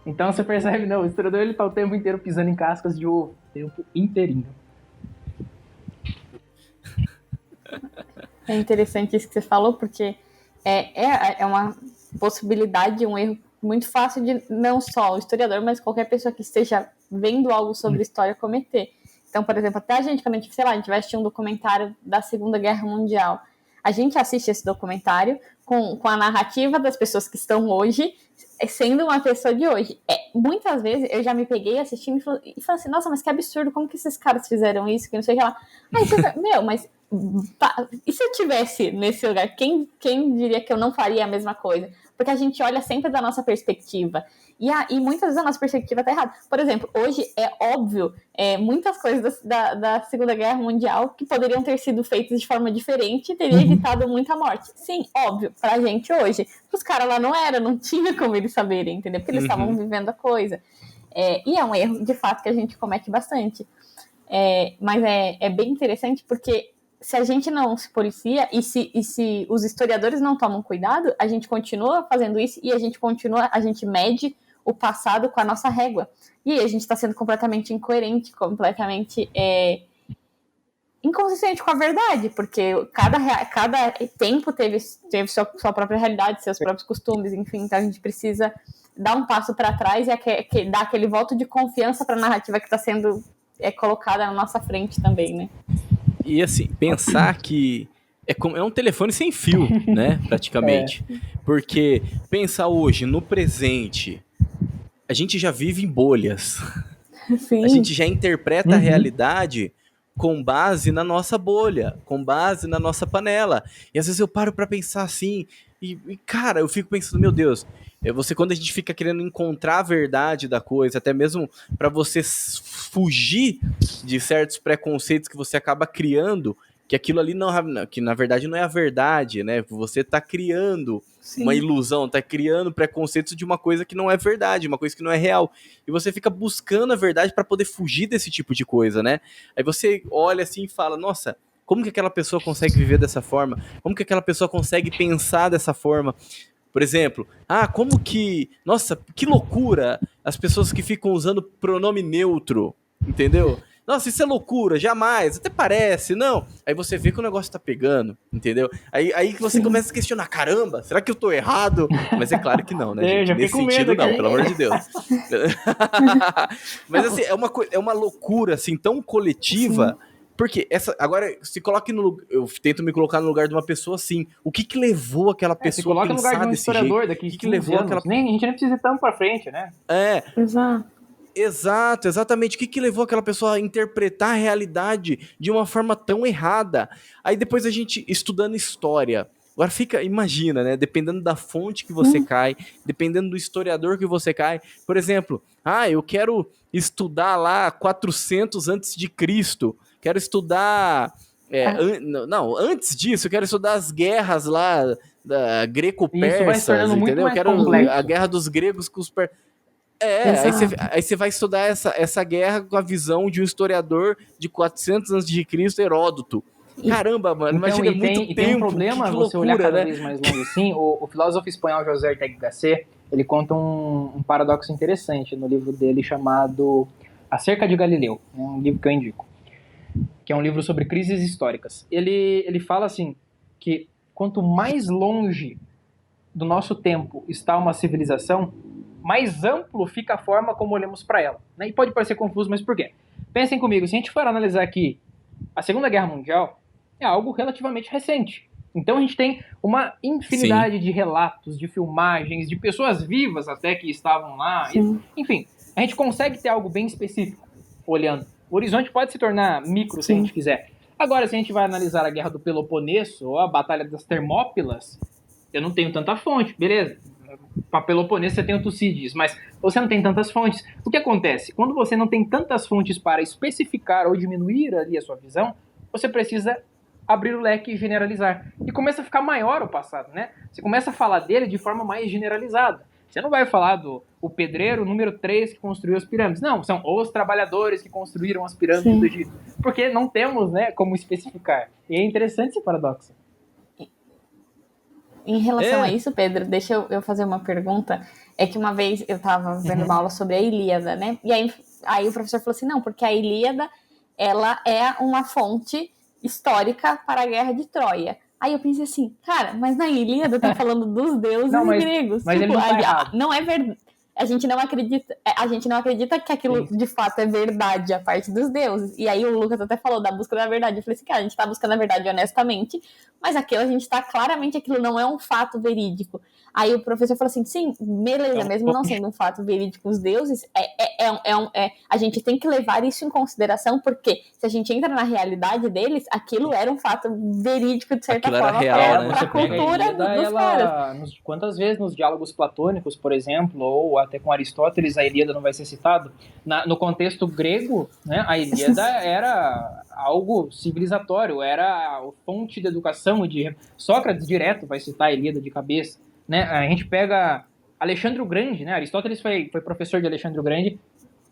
Então você percebe, não, o historiador ele tá o tempo inteiro pisando em cascas de ovo, o tempo inteirinho. É interessante isso que você falou, porque é uma possibilidade, um erro muito fácil de não só o historiador, mas qualquer pessoa que esteja vendo algo sobre história cometer. Então, por exemplo, até a gente, quando a gente, sei lá, a gente vai assistir um documentário da Segunda Guerra Mundial, a gente assiste esse documentário com a narrativa das pessoas que estão hoje, sendo uma pessoa de hoje. Muitas vezes eu já me peguei assistindo e falei assim, nossa, mas que absurdo, como que esses caras fizeram isso, que não sei o que lá. Meu, mas e se eu tivesse nesse lugar, quem diria que eu não faria a mesma coisa? Porque a gente olha sempre da nossa perspectiva. E muitas vezes a nossa perspectiva está errada. Por exemplo, hoje é óbvio muitas coisas da Segunda Guerra Mundial que poderiam ter sido feitas de forma diferente e teria evitado muita morte. Sim, óbvio, pra gente hoje. Os caras lá não tinha como eles saberem, entendeu? Porque eles estavam vivendo a coisa. E é um erro, de fato, que a gente comete bastante. Mas é bem interessante porque se a gente não se policia e se os historiadores não tomam cuidado, a gente continua fazendo isso e a gente mede o passado com a nossa régua. E aí a gente está sendo completamente incoerente, completamente inconsistente com a verdade, porque cada tempo teve sua própria realidade, seus próprios costumes, enfim, então a gente precisa dar um passo para trás e dar aquele voto de confiança para a narrativa que está sendo colocada na nossa frente também, né? E assim, pensar que é um telefone sem fio, né, praticamente. Porque pensar hoje, no presente, a gente já vive em bolhas. Sim. A gente já interpreta a realidade com base na nossa bolha, com base na nossa panela. E às vezes eu paro pra pensar assim, e cara, eu fico pensando, meu Deus, quando a gente fica querendo encontrar a verdade da coisa, até mesmo pra você fugir de certos preconceitos que você acaba criando, que aquilo ali que na verdade não é a verdade, né? Você tá criando uma ilusão, tá criando preconceitos de uma coisa que não é verdade, uma coisa que não é real. E você fica buscando a verdade para poder fugir desse tipo de coisa, né? Aí você olha assim e fala, nossa, como que aquela pessoa consegue viver dessa forma? Como que aquela pessoa consegue pensar dessa forma? Por exemplo, como que... Nossa, que loucura as pessoas que ficam usando pronome neutro, entendeu? Nossa, isso é loucura, jamais, até parece, não. Aí você vê que o negócio tá pegando, entendeu? Aí que você começa a questionar, caramba, será que eu tô errado? Mas é claro que não, né, gente? Já Nesse sentido, não, pelo amor de Deus. Mas assim, é uma loucura, assim, tão coletiva, porque agora, se coloque eu tento me colocar no lugar de uma pessoa assim, o que levou aquela pessoa a pensar desse jeito? Se coloca no lugar de um historiador daqui que levou anos, a gente nem precisa ir tão pra frente, né? Exato, exatamente. O que levou aquela pessoa a interpretar a realidade de uma forma tão errada? Aí depois a gente, estudando história, agora imagina, né? Dependendo da fonte que você cai, dependendo do historiador que você cai. Por exemplo, eu quero estudar lá 400 antes de Cristo. Quero estudar... antes disso, eu quero estudar as guerras lá da greco-persas, entendeu? Eu quero a guerra dos gregos com os persas. Aí você vai estudar essa guerra com a visão de um historiador de 400 a.C., Heródoto. Caramba, mano, imagina, então, muito tempo, tem um problema que você loucura, olhar cada né? vez mais longe assim. O filósofo espanhol José Ortega y Gasset, ele conta um paradoxo interessante no livro dele chamado Acerca de Galileu, um livro que eu indico, que é um livro sobre crises históricas. Ele fala assim, que quanto mais longe do nosso tempo está uma civilização, mais amplo fica a forma como olhamos para ela. Né? E pode parecer confuso, mas por quê? Pensem comigo, se a gente for analisar aqui a Segunda Guerra Mundial, é algo relativamente recente. Então a gente tem uma infinidade de relatos, de filmagens, de pessoas vivas até que estavam lá. Enfim, a gente consegue ter algo bem específico olhando. O horizonte pode se tornar micro se a gente quiser. Agora, se a gente vai analisar a Guerra do Peloponeso ou a Batalha das Termópilas, eu não tenho tanta fonte, beleza? Para Peloponeso você tem o Tucídides, mas você não tem tantas fontes. O que acontece? Quando você não tem tantas fontes para especificar ou diminuir ali a sua visão, você precisa abrir o leque e generalizar. E começa a ficar maior o passado, né? Você começa a falar dele de forma mais generalizada. Você não vai falar o pedreiro número 3 que construiu as pirâmides. Não, são os trabalhadores que construíram as pirâmides do Egito. Porque não temos, né, como especificar. E é interessante esse paradoxo. Em relação a isso, Pedro, deixa eu fazer uma pergunta. É que uma vez eu estava vendo uma aula sobre a Ilíada, né? E aí o professor falou assim, não, porque a Ilíada, ela é uma fonte histórica para a Guerra de Troia. Aí eu pensei assim, cara, mas na Ilíada tá falando dos deuses gregos. Mas ele não tá errado. Não é verdade. A gente não acredita que aquilo de fato é verdade, a parte dos deuses. E aí o Lucas até falou da busca da verdade. Eu falei assim, cara, a gente tá buscando a verdade honestamente, mas aquilo a gente tá claramente, aquilo não é um fato verídico. Aí o professor falou assim, sim, beleza, mesmo não sendo um fato verídico os deuses, a gente tem que levar isso em consideração, porque se a gente entra na realidade deles, aquilo era um fato verídico, de certa Aquilo forma, era real, né? pra cultura dos caras. Quantas vezes nos diálogos platônicos, por exemplo, ou até com Aristóteles, a Ilíada não vai ser citado? No contexto grego, né, a Ilíada era algo civilizatório, era a fonte de educação. Sócrates direto vai citar a Ilíada de cabeça. Né? A gente pega Alexandre o Grande, né? Aristóteles foi professor de Alexandre o Grande.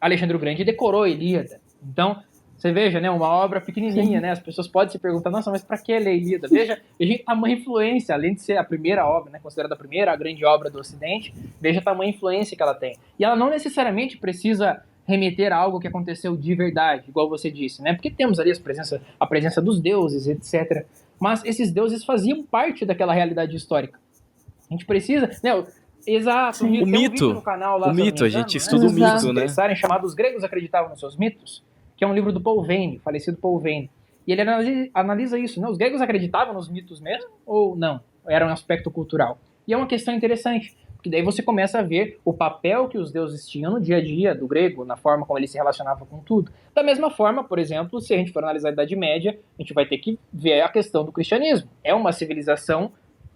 Alexandre o Grande decorou a Ilíada. Então, você veja, né, uma obra pequenininha, né? As pessoas podem se perguntar, nossa, mas para que ler a Ilíada? Veja a tamanha influência, além de ser a primeira obra, né, considerada a primeira, a grande obra do Ocidente, veja a tamanha influência que ela tem. E ela não necessariamente precisa remeter a algo que aconteceu de verdade, igual você disse, né? Porque temos ali a presença dos deuses, etc. Mas esses deuses faziam parte daquela realidade histórica. A gente precisa, né? Exato. O mito. Um vídeo no canal lá, o mito, a gente estuda o mito, né? Chamado Os Gregos Acreditavam nos Seus Mitos, que é um livro do Paul Veyne, falecido Paul Veyne. E ele analisa isso, né? Os gregos acreditavam nos mitos mesmo ou não? Era um aspecto cultural. E é uma questão interessante, porque daí você começa a ver o papel que os deuses tinham no dia a dia do grego, na forma como ele se relacionava com tudo. Da mesma forma, por exemplo, se a gente for analisar a Idade Média, a gente vai ter que ver a questão do cristianismo. É uma civilização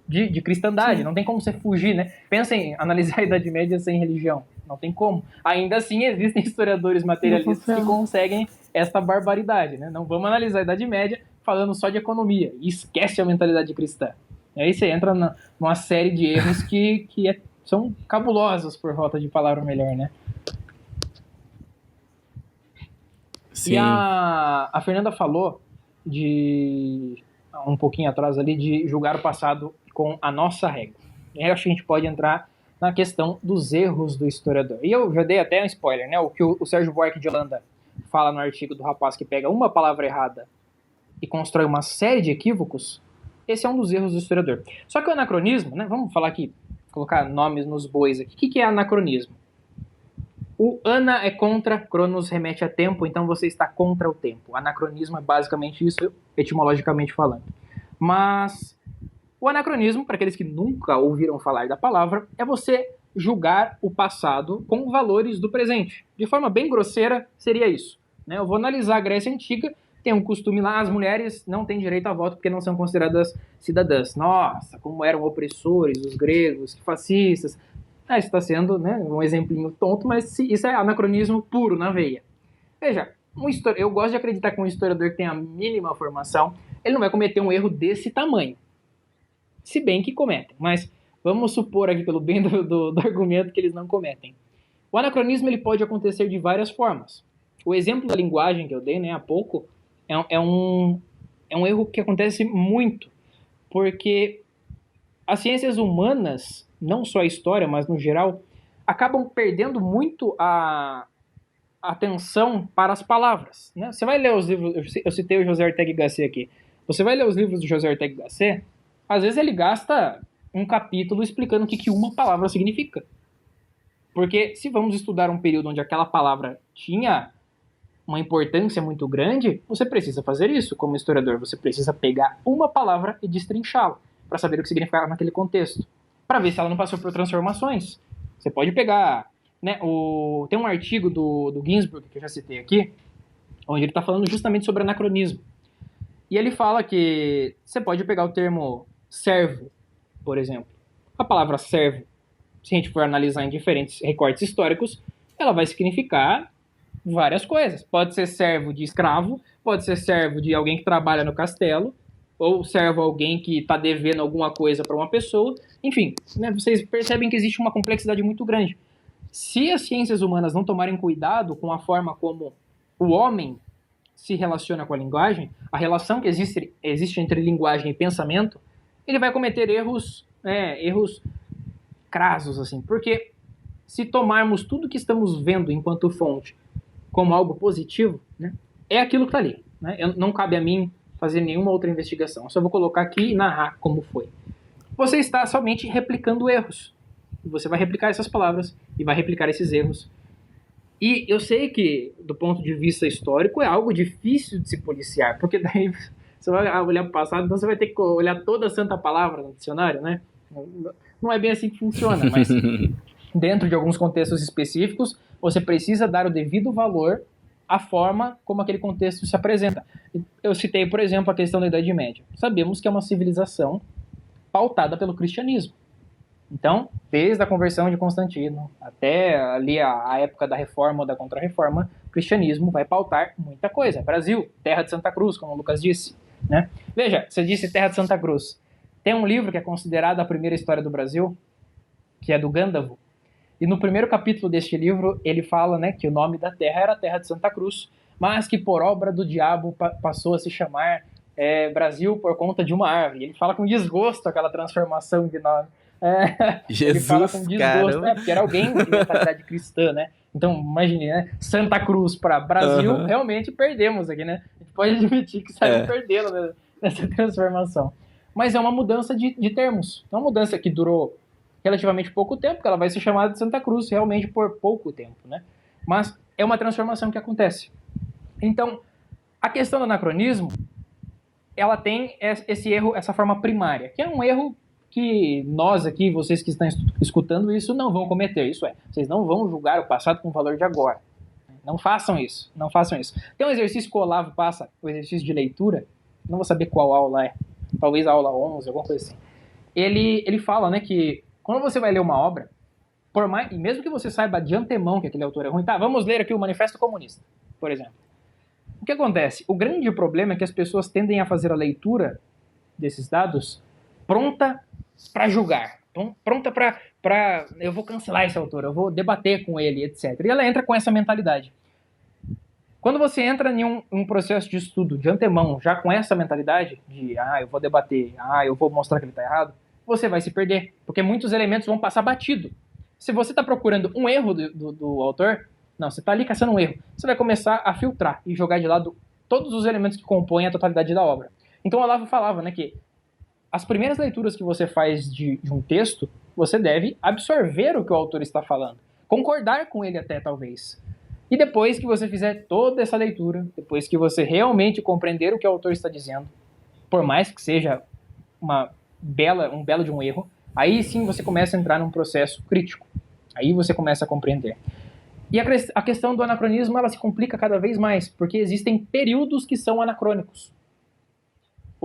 de cristandade, não tem como você fugir, né? Pensa em analisar a Idade Média sem religião, não tem como. Ainda assim, existem historiadores materialistas que conseguem esta barbaridade, né? Não vamos analisar a Idade Média falando só de economia, e esquece a mentalidade cristã. E aí você entra numa série de erros que são cabulosos, por falta de palavra melhor, né? Sim. E a Fernanda falou um pouquinho atrás ali, de julgar o passado com a nossa régua. E aí eu acho que a gente pode entrar na questão dos erros do historiador. E eu já dei até um spoiler, né? O que o Sérgio Buarque de Holanda fala no artigo do rapaz que pega uma palavra errada e constrói uma série de equívocos, esse é um dos erros do historiador. Só que o anacronismo, né? Vamos falar aqui, colocar nomes nos bois aqui. O que é anacronismo? O ana é contra, cronos remete a tempo, então você está contra o tempo. Anacronismo é basicamente isso, etimologicamente falando. Mas o anacronismo, para aqueles que nunca ouviram falar da palavra, é você julgar o passado com valores do presente. De forma bem grosseira, seria isso, né? Eu vou analisar a Grécia Antiga, tem um costume lá, as mulheres não têm direito a voto porque não são consideradas cidadãs. Nossa, como eram opressores, os gregos, que fascistas. Isso está sendo, né, um exemplinho tonto, mas isso é anacronismo puro, na veia. Veja, eu gosto de acreditar que um historiador que tem a mínima formação, ele não vai cometer um erro desse tamanho. Se bem que cometem, mas vamos supor aqui, pelo bem do argumento, que eles não cometem. O anacronismo ele pode acontecer de várias formas. O exemplo da linguagem que eu dei, né, há pouco, é um erro que acontece muito, porque as ciências humanas, não só a história, mas no geral, acabam perdendo muito a atenção para as palavras, né? Você vai ler os livros, eu citei o José Ortega y Gasset aqui, você vai ler os livros do José Ortega y Gasset, às vezes ele gasta um capítulo explicando o que uma palavra significa. Porque se vamos estudar um período onde aquela palavra tinha uma importância muito grande, você precisa fazer isso como historiador. Você precisa pegar uma palavra e destrinchá-la para saber o que significava naquele contexto, para ver se ela não passou por transformações. Você pode pegar, né, tem um artigo do Ginsburg, que eu já citei aqui, onde ele está falando justamente sobre anacronismo. E ele fala que você pode pegar o termo servo, por exemplo. A palavra servo, se a gente for analisar em diferentes recortes históricos, ela vai significar várias coisas. Pode ser servo de escravo, pode ser servo de alguém que trabalha no castelo, ou servo alguém que está devendo alguma coisa para uma pessoa. Enfim, né, vocês percebem que existe uma complexidade muito grande. Se as ciências humanas não tomarem cuidado com a forma como o homem se relaciona com a linguagem, a relação que existe entre linguagem e pensamento, ele vai cometer erros crasos, assim. Porque se tomarmos tudo que estamos vendo enquanto fonte como algo positivo, né, é aquilo que está ali. Né? Não cabe a mim fazer nenhuma outra investigação. Eu só vou colocar aqui e narrar como foi. Você está somente replicando erros. Você vai replicar essas palavras e vai replicar esses erros. E eu sei que, do ponto de vista histórico, é algo difícil de se policiar, porque daí você vai olhar para o passado, então você vai ter que olhar toda a santa palavra no dicionário, né? Não é bem assim que funciona, mas dentro de alguns contextos específicos, você precisa dar o devido valor à forma como aquele contexto se apresenta. Eu citei, por exemplo, a questão da Idade Média. Sabemos que é uma civilização pautada pelo cristianismo. Então, desde a conversão de Constantino até ali a época da Reforma ou da Contra-Reforma, o cristianismo vai pautar muita coisa. Brasil, terra de Santa Cruz, como o Lucas disse, né? Veja, você disse terra de Santa Cruz. Tem um livro que é considerado a primeira história do Brasil, que é do Gândavo. E no primeiro capítulo deste livro, ele fala, né, que o nome da terra era Terra de Santa Cruz, mas que por obra do diabo passou a se chamar Brasil por conta de uma árvore. Ele fala com desgosto aquela transformação de nome. Ele fala com desgosto, porque era alguém de mentalidade cristã, né? Então, imagine, né? Santa Cruz para Brasil, realmente perdemos aqui, né? A gente pode admitir que saiu perdendo nessa transformação. Mas é uma mudança de termos. É uma mudança que durou relativamente pouco tempo, que ela vai ser chamada de Santa Cruz realmente por pouco tempo, né? Mas é uma transformação que acontece. Então, a questão do anacronismo, ela tem esse erro, essa forma primária, que é um erro que nós aqui, vocês que estão escutando isso, não vão cometer. Isso é, vocês não vão julgar o passado com o valor de agora. Não façam isso, não façam isso. Tem um exercício que o Olavo passa, o exercício de leitura, não vou saber qual aula é, talvez a aula 11, alguma coisa assim. Ele fala, né, que quando você vai ler uma obra, por mais, e mesmo que você saiba de antemão que aquele autor é ruim, tá, vamos ler aqui o Manifesto Comunista, por exemplo. O que acontece? O grande problema é que as pessoas tendem a fazer a leitura desses dados pronta para julgar, pronta para eu vou cancelar esse autor, eu vou debater com ele, etc. E ela entra com essa mentalidade. Quando você entra em um processo de estudo de antemão, já com essa mentalidade de, eu vou debater, eu vou mostrar que ele está errado, você vai se perder, porque muitos elementos vão passar batido. Se você está procurando um erro do autor, não, você está ali caçando um erro, você vai começar a filtrar e jogar de lado todos os elementos que compõem a totalidade da obra. Então o Olavo falava, né, que as primeiras leituras que você faz de um texto, você deve absorver o que o autor está falando, concordar com ele até, talvez. E depois que você fizer toda essa leitura, depois que você realmente compreender o que o autor está dizendo, por mais que seja um belo de um erro, aí sim você começa a entrar num processo crítico. Aí você começa a compreender. E a questão do anacronismo, ela se complica cada vez mais, porque existem períodos que são anacrônicos.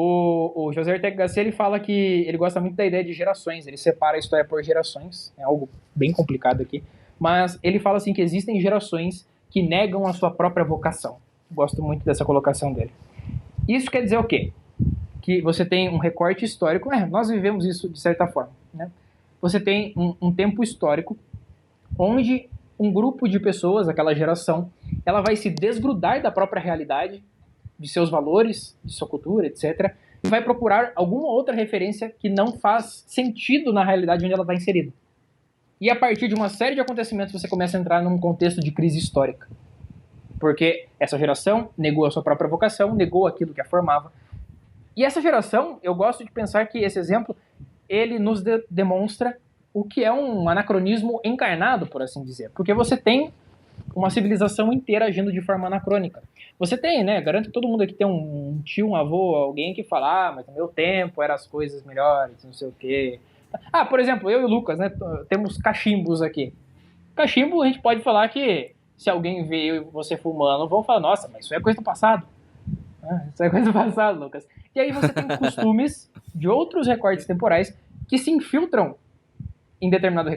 O José Ortega Gasset, ele fala que ele gosta muito da ideia de gerações, ele separa a história por gerações, é algo bem complicado aqui, mas ele fala assim que existem gerações que negam a sua própria vocação. Gosto muito dessa colocação dele. Isso quer dizer o quê? Que você tem um recorte histórico, nós vivemos isso de certa forma, né? Você tem um tempo histórico onde um grupo de pessoas, aquela geração, ela vai se desgrudar da própria realidade, de seus valores, de sua cultura, etc., e vai procurar alguma outra referência que não faz sentido na realidade onde ela está inserida. E a partir de uma série de acontecimentos você começa a entrar num contexto de crise histórica. Porque essa geração negou a sua própria vocação, negou aquilo que a formava. E essa geração, eu gosto de pensar que esse exemplo, ele nos demonstra o que é um anacronismo encarnado, por assim dizer. Porque você tem uma civilização inteira agindo de forma anacrônica. Você tem, né? Garanto que todo mundo aqui tem um tio, um avô, alguém que fala, mas no meu tempo eram as coisas melhores, não sei o quê. Por exemplo, eu e o Lucas, né? Temos cachimbos aqui. Cachimbo, a gente pode falar que se alguém vê eu e você fumando, vão falar, nossa, mas isso é coisa do passado. Isso é coisa do passado, Lucas. E aí você tem costumes de outros recortes temporais que se infiltram em determinado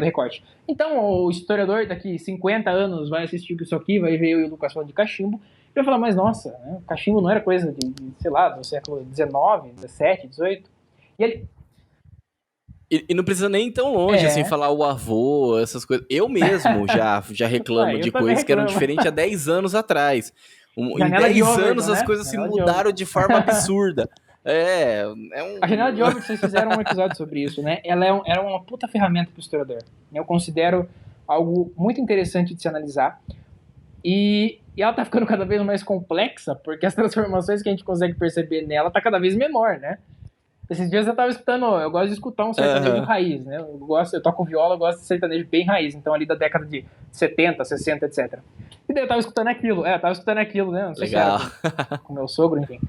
recorte. Então, o historiador daqui 50 anos vai assistir isso aqui, vai ver eu e o Lucas falando de cachimbo, e vai falar, mas nossa, né, cachimbo não era coisa sei lá, do século XIX, XVII, XVIII. E ele... E não precisa nem ir tão longe, assim, falar o avô, essas coisas. Eu mesmo já reclamo de coisas que eram diferentes há 10 anos atrás. Em 10 anos as coisas se mudaram de forma absurda. A janela de Overton, vocês fizeram um episódio sobre isso, né? Ela era uma puta ferramenta pro historiador. Eu considero algo muito interessante de se analisar. E ela tá ficando cada vez mais complexa, porque as transformações que a gente consegue perceber nela tá cada vez menor, né? Esses dias eu tava escutando, eu gosto de escutar um sertanejo raiz, né? Eu toco viola, eu gosto de sertanejo bem raiz, então ali da década de 70, 60, etc. E daí eu tava escutando aquilo, né? Não sei Legal. se era com meu sogro, enfim.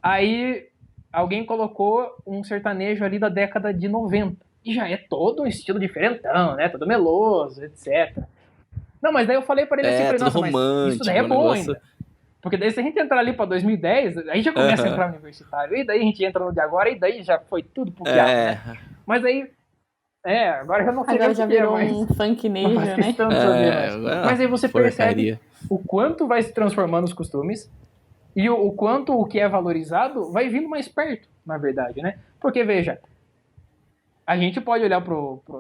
Aí alguém colocou um sertanejo ali da década de 90. E já é todo um estilo diferentão, né? Todo meloso, etc. Não, mas daí eu falei pra ele assim, É, falei, tudo nossa, mas isso daí é romântico, um bom negócio. ainda. Porque daí se a gente entrar ali pra 2010, aí já começa a entrar no universitário. E daí a gente entra no de agora, e daí já foi tudo pro diabo, né? Mas aí, agora eu já não sei Agora o já que é virou mais. um funknejo, Não faz né? questão de saber mais. Mas aí você porcaria. percebe o quanto vai se transformando os costumes e o quanto o que é valorizado vai vindo mais perto, na verdade, né? Porque, veja, a gente pode olhar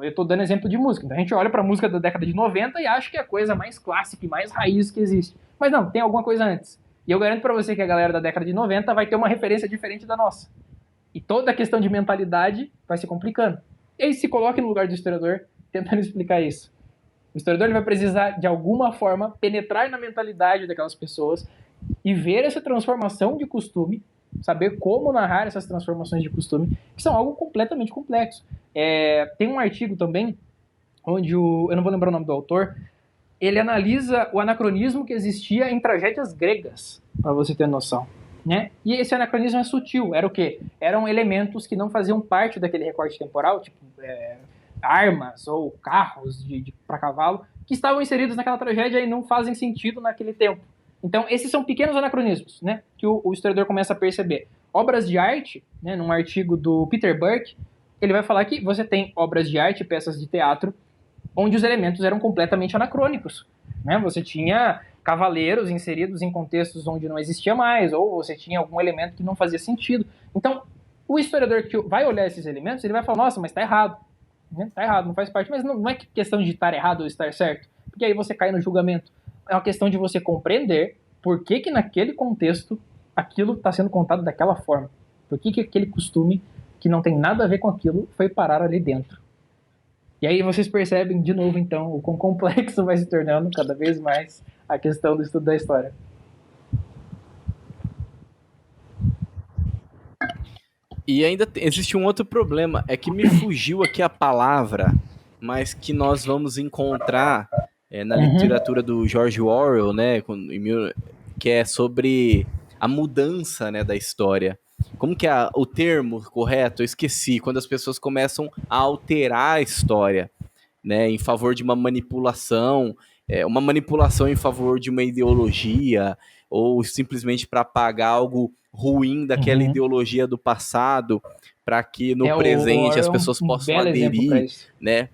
eu tô dando exemplo de música, então a gente olha pra música da década de 90 e acha que é a coisa mais clássica e mais raiz que existe. Mas não, tem alguma coisa antes. E eu garanto pra você que a galera da década de 90 vai ter uma referência diferente da nossa. E toda a questão de mentalidade vai se complicando. E aí se coloque no lugar do historiador tentando explicar isso. O historiador ele vai precisar, de alguma forma, penetrar na mentalidade daquelas pessoas e ver essa transformação de costume, saber como narrar essas transformações de costume, que são algo completamente complexo. Tem um artigo também, onde eu não vou lembrar o nome do autor, ele analisa o anacronismo que existia em tragédias gregas, para você ter noção. Né? E esse anacronismo é sutil. Era o quê? Eram elementos que não faziam parte daquele recorte temporal, tipo armas ou carros para cavalo, que estavam inseridos naquela tragédia e não fazem sentido naquele tempo. Então, esses são pequenos anacronismos, né, que o historiador começa a perceber. Obras de arte, né, num artigo do Peter Burke, ele vai falar que você tem obras de arte, peças de teatro, onde os elementos eram completamente anacrônicos. Né? Você tinha cavaleiros inseridos em contextos onde não existia mais, ou você tinha algum elemento que não fazia sentido. Então, o historiador que vai olhar esses elementos, ele vai falar, nossa, mas está errado. Né? Tá errado, não faz parte. Mas não é questão de estar errado ou estar certo, porque aí você cai no julgamento. É uma questão de você compreender por que naquele contexto aquilo está sendo contado daquela forma. Por que aquele costume que não tem nada a ver com aquilo foi parar ali dentro. E aí vocês percebem de novo, então, o quão complexo vai se tornando cada vez mais a questão do estudo da história. E ainda existe um outro problema, é que me fugiu aqui a palavra, mas que nós vamos encontrar na literatura do George Orwell, né, que é sobre a mudança, né, da história. Como que é o termo correto? Eu esqueci. Quando as pessoas começam a alterar a história, né, em favor de uma manipulação em favor de uma ideologia, ou simplesmente para apagar algo ruim daquela ideologia do passado, para que no presente as pessoas possam aderir, né?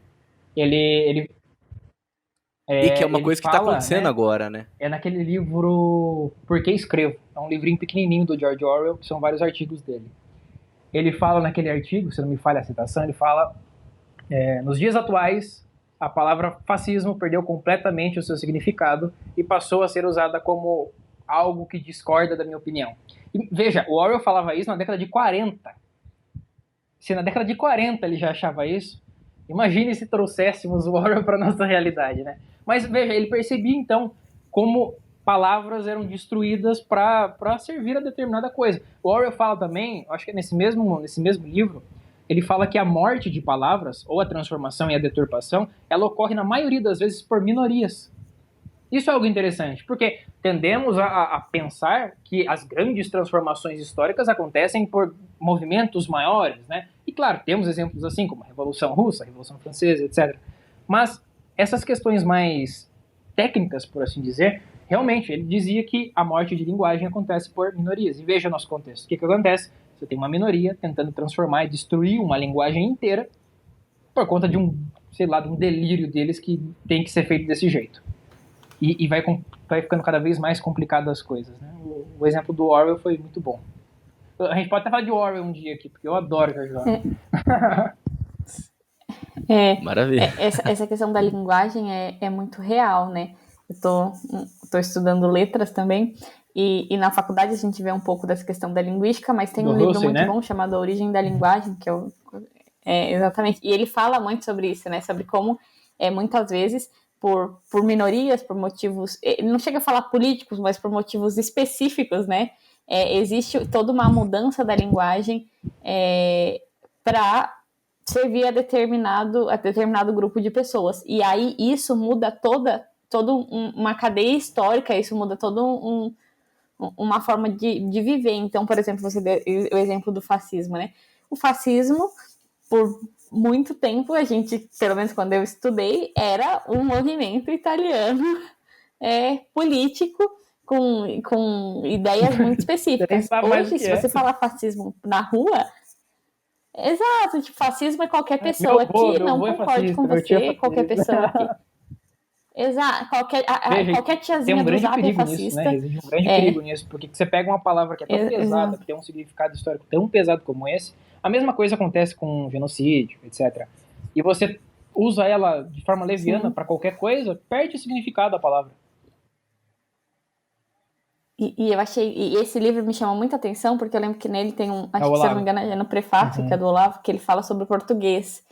E que é uma coisa que está acontecendo, né, agora, né? É naquele livro Por que Escrevo? É um livrinho pequenininho do George Orwell, que são vários artigos dele. Ele fala naquele artigo, se não me falha a citação, ele fala, nos dias atuais, a palavra fascismo perdeu completamente o seu significado e passou a ser usada como algo que discorda da minha opinião. E, veja, o Orwell falava isso na década de 40. Se na década de 40 ele já achava isso, imagine se trouxéssemos o Orwell para a nossa realidade, né? Mas, veja, ele percebia, então, como palavras eram destruídas para servir a determinada coisa. O Orwell fala também, acho que é nesse mesmo livro, ele fala que a morte de palavras, ou a transformação e a deturpação, ela ocorre na maioria das vezes por minorias. Isso é algo interessante, porque tendemos a pensar que as grandes transformações históricas acontecem por movimentos maiores, né? E claro, temos exemplos assim, como a Revolução Russa, a Revolução Francesa, etc. Mas essas questões mais técnicas, por assim dizer, realmente, ele dizia que a morte de linguagem acontece por minorias. E veja o nosso contexto. O que acontece? Você tem uma minoria tentando transformar e destruir uma linguagem inteira por conta de um delírio deles que tem que ser feito desse jeito. E vai ficando cada vez mais complicado as coisas, né? O exemplo do Orwell foi muito bom. A gente pode até falar de Orwell um dia aqui, porque eu adoro George Orwell. Maravilha. Essa questão da linguagem é muito real, né? Eu tô estudando letras também, e na faculdade a gente vê um pouco dessa questão da linguística, mas tem um livro muito bom chamado A Origem da Linguagem, que exatamente, e ele fala muito sobre isso, né? Sobre como muitas vezes por minorias, por motivos, ele não chega a falar políticos, mas por motivos específicos, né? Existe toda uma mudança da linguagem para servir a determinado grupo de pessoas. E aí isso muda toda uma cadeia histórica, isso muda todo uma forma de viver. Então, por exemplo, você deu o exemplo do fascismo, né? O fascismo, por muito tempo, a gente, pelo menos quando eu estudei, era um movimento italiano político com ideias muito específicas. Hoje, se você falar fascismo na rua, exato, tipo, fascismo é qualquer pessoa que não concorde com você, qualquer pessoa que... Exato, qualquer tiazinha do Zap é fascista. Né? Existe um grande perigo nisso, porque você pega uma palavra que é tão pesada, que tem um significado histórico tão pesado como esse, a mesma coisa acontece com genocídio, etc. E você usa ela de forma leviana para qualquer coisa, perde o significado da palavra. E eu achei, e esse livro me chamou muita atenção, porque eu lembro que nele tem acho que se eu não me engano é no prefácio, que é do Olavo, que ele fala sobre o português.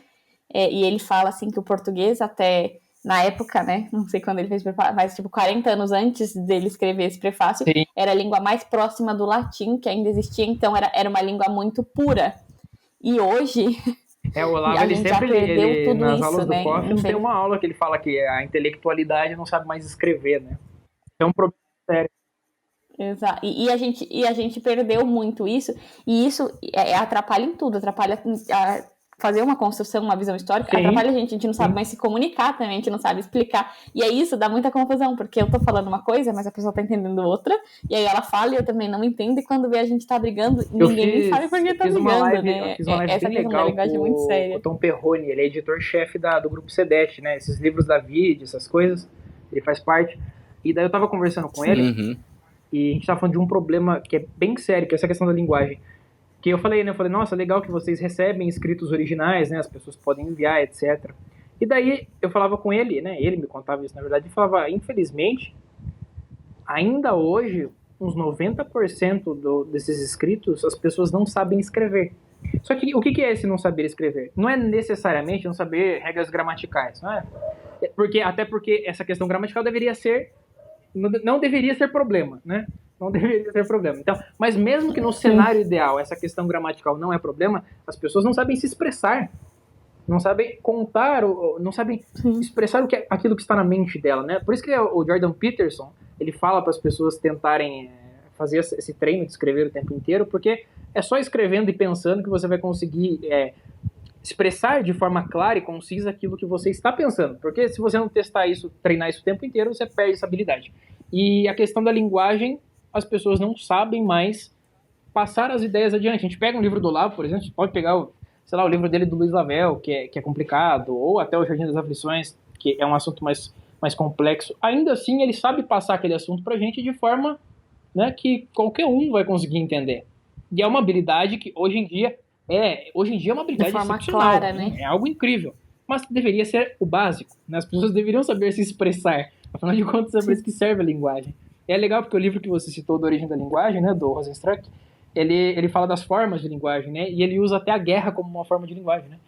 E ele fala assim que o português até na época, né, não sei quando ele fez prefácio, mas tipo 40 anos antes dele escrever esse prefácio, era a língua mais próxima do latim que ainda existia, então era uma língua muito pura. E hoje o Olavo, ele sempre tudo nas aulas do COF, tem uma aula que ele fala que a intelectualidade não sabe mais escrever, né? É um problema sério. Exato. E a gente perdeu muito isso, e isso atrapalha em tudo, atrapalha fazer uma construção, uma visão histórica, atrapalha a gente não sabe mais se comunicar também, a gente não sabe explicar, e aí isso dá muita confusão, porque eu tô falando uma coisa, mas a pessoa tá entendendo outra, e aí ela fala e eu também não entendo, e quando vê a gente tá brigando, ninguém sabe por que tá brigando, né? Eu fiz uma live essa bem legal linguagem muito séria. O Tom Perrone, ele é editor-chefe do Grupo CEDET, né? Esses livros da Vide, essas coisas, ele faz parte, e daí eu tava conversando com ele, e a gente tava falando de um problema que é bem sério, que é essa questão da linguagem. Que eu falei, né? Eu falei, nossa, legal que vocês recebem escritos originais, né? As pessoas podem enviar, etc. E daí eu falava com ele, né? Ele me contava isso, na verdade, e falava, infelizmente, ainda hoje, uns 90% desses escritos, as pessoas não sabem escrever. Só que o que é esse não saber escrever? Não é necessariamente não saber regras gramaticais, não é? Até porque essa questão gramatical não deveria ser problema, né? Não deveria ser problema. Então, mas mesmo que no cenário ideal essa questão gramatical não é problema, as pessoas não sabem se expressar, não sabem contar, não sabem expressar aquilo que está na mente dela, né? Por isso que o Jordan Peterson, ele fala para as pessoas tentarem fazer esse treino de escrever o tempo inteiro, porque é só escrevendo e pensando que você vai conseguir expressar de forma clara e concisa aquilo que você está pensando. Porque se você não testar isso, treinar isso o tempo inteiro, você perde essa habilidade. E a questão da linguagem, as pessoas não sabem mais passar as ideias adiante. A gente pega um livro do Olavo, por exemplo, a gente pode pegar o livro dele do Luiz Lavelle, que é complicado, ou até o Jardim das Aflições, que é um assunto mais complexo. Ainda assim, ele sabe passar aquele assunto pra gente de forma, né, que qualquer um vai conseguir entender. E é uma habilidade que hoje em dia é uma habilidade de forma excepcional, clara, né? É algo incrível. Mas deveria ser o básico, né? As pessoas deveriam saber se expressar. Afinal de contas, é para isso que serve a linguagem. É legal porque o livro que você citou, da Origem da Linguagem, né, do Rosenstruck, ele fala das formas de linguagem, né? E ele usa até a guerra como uma forma de linguagem, né?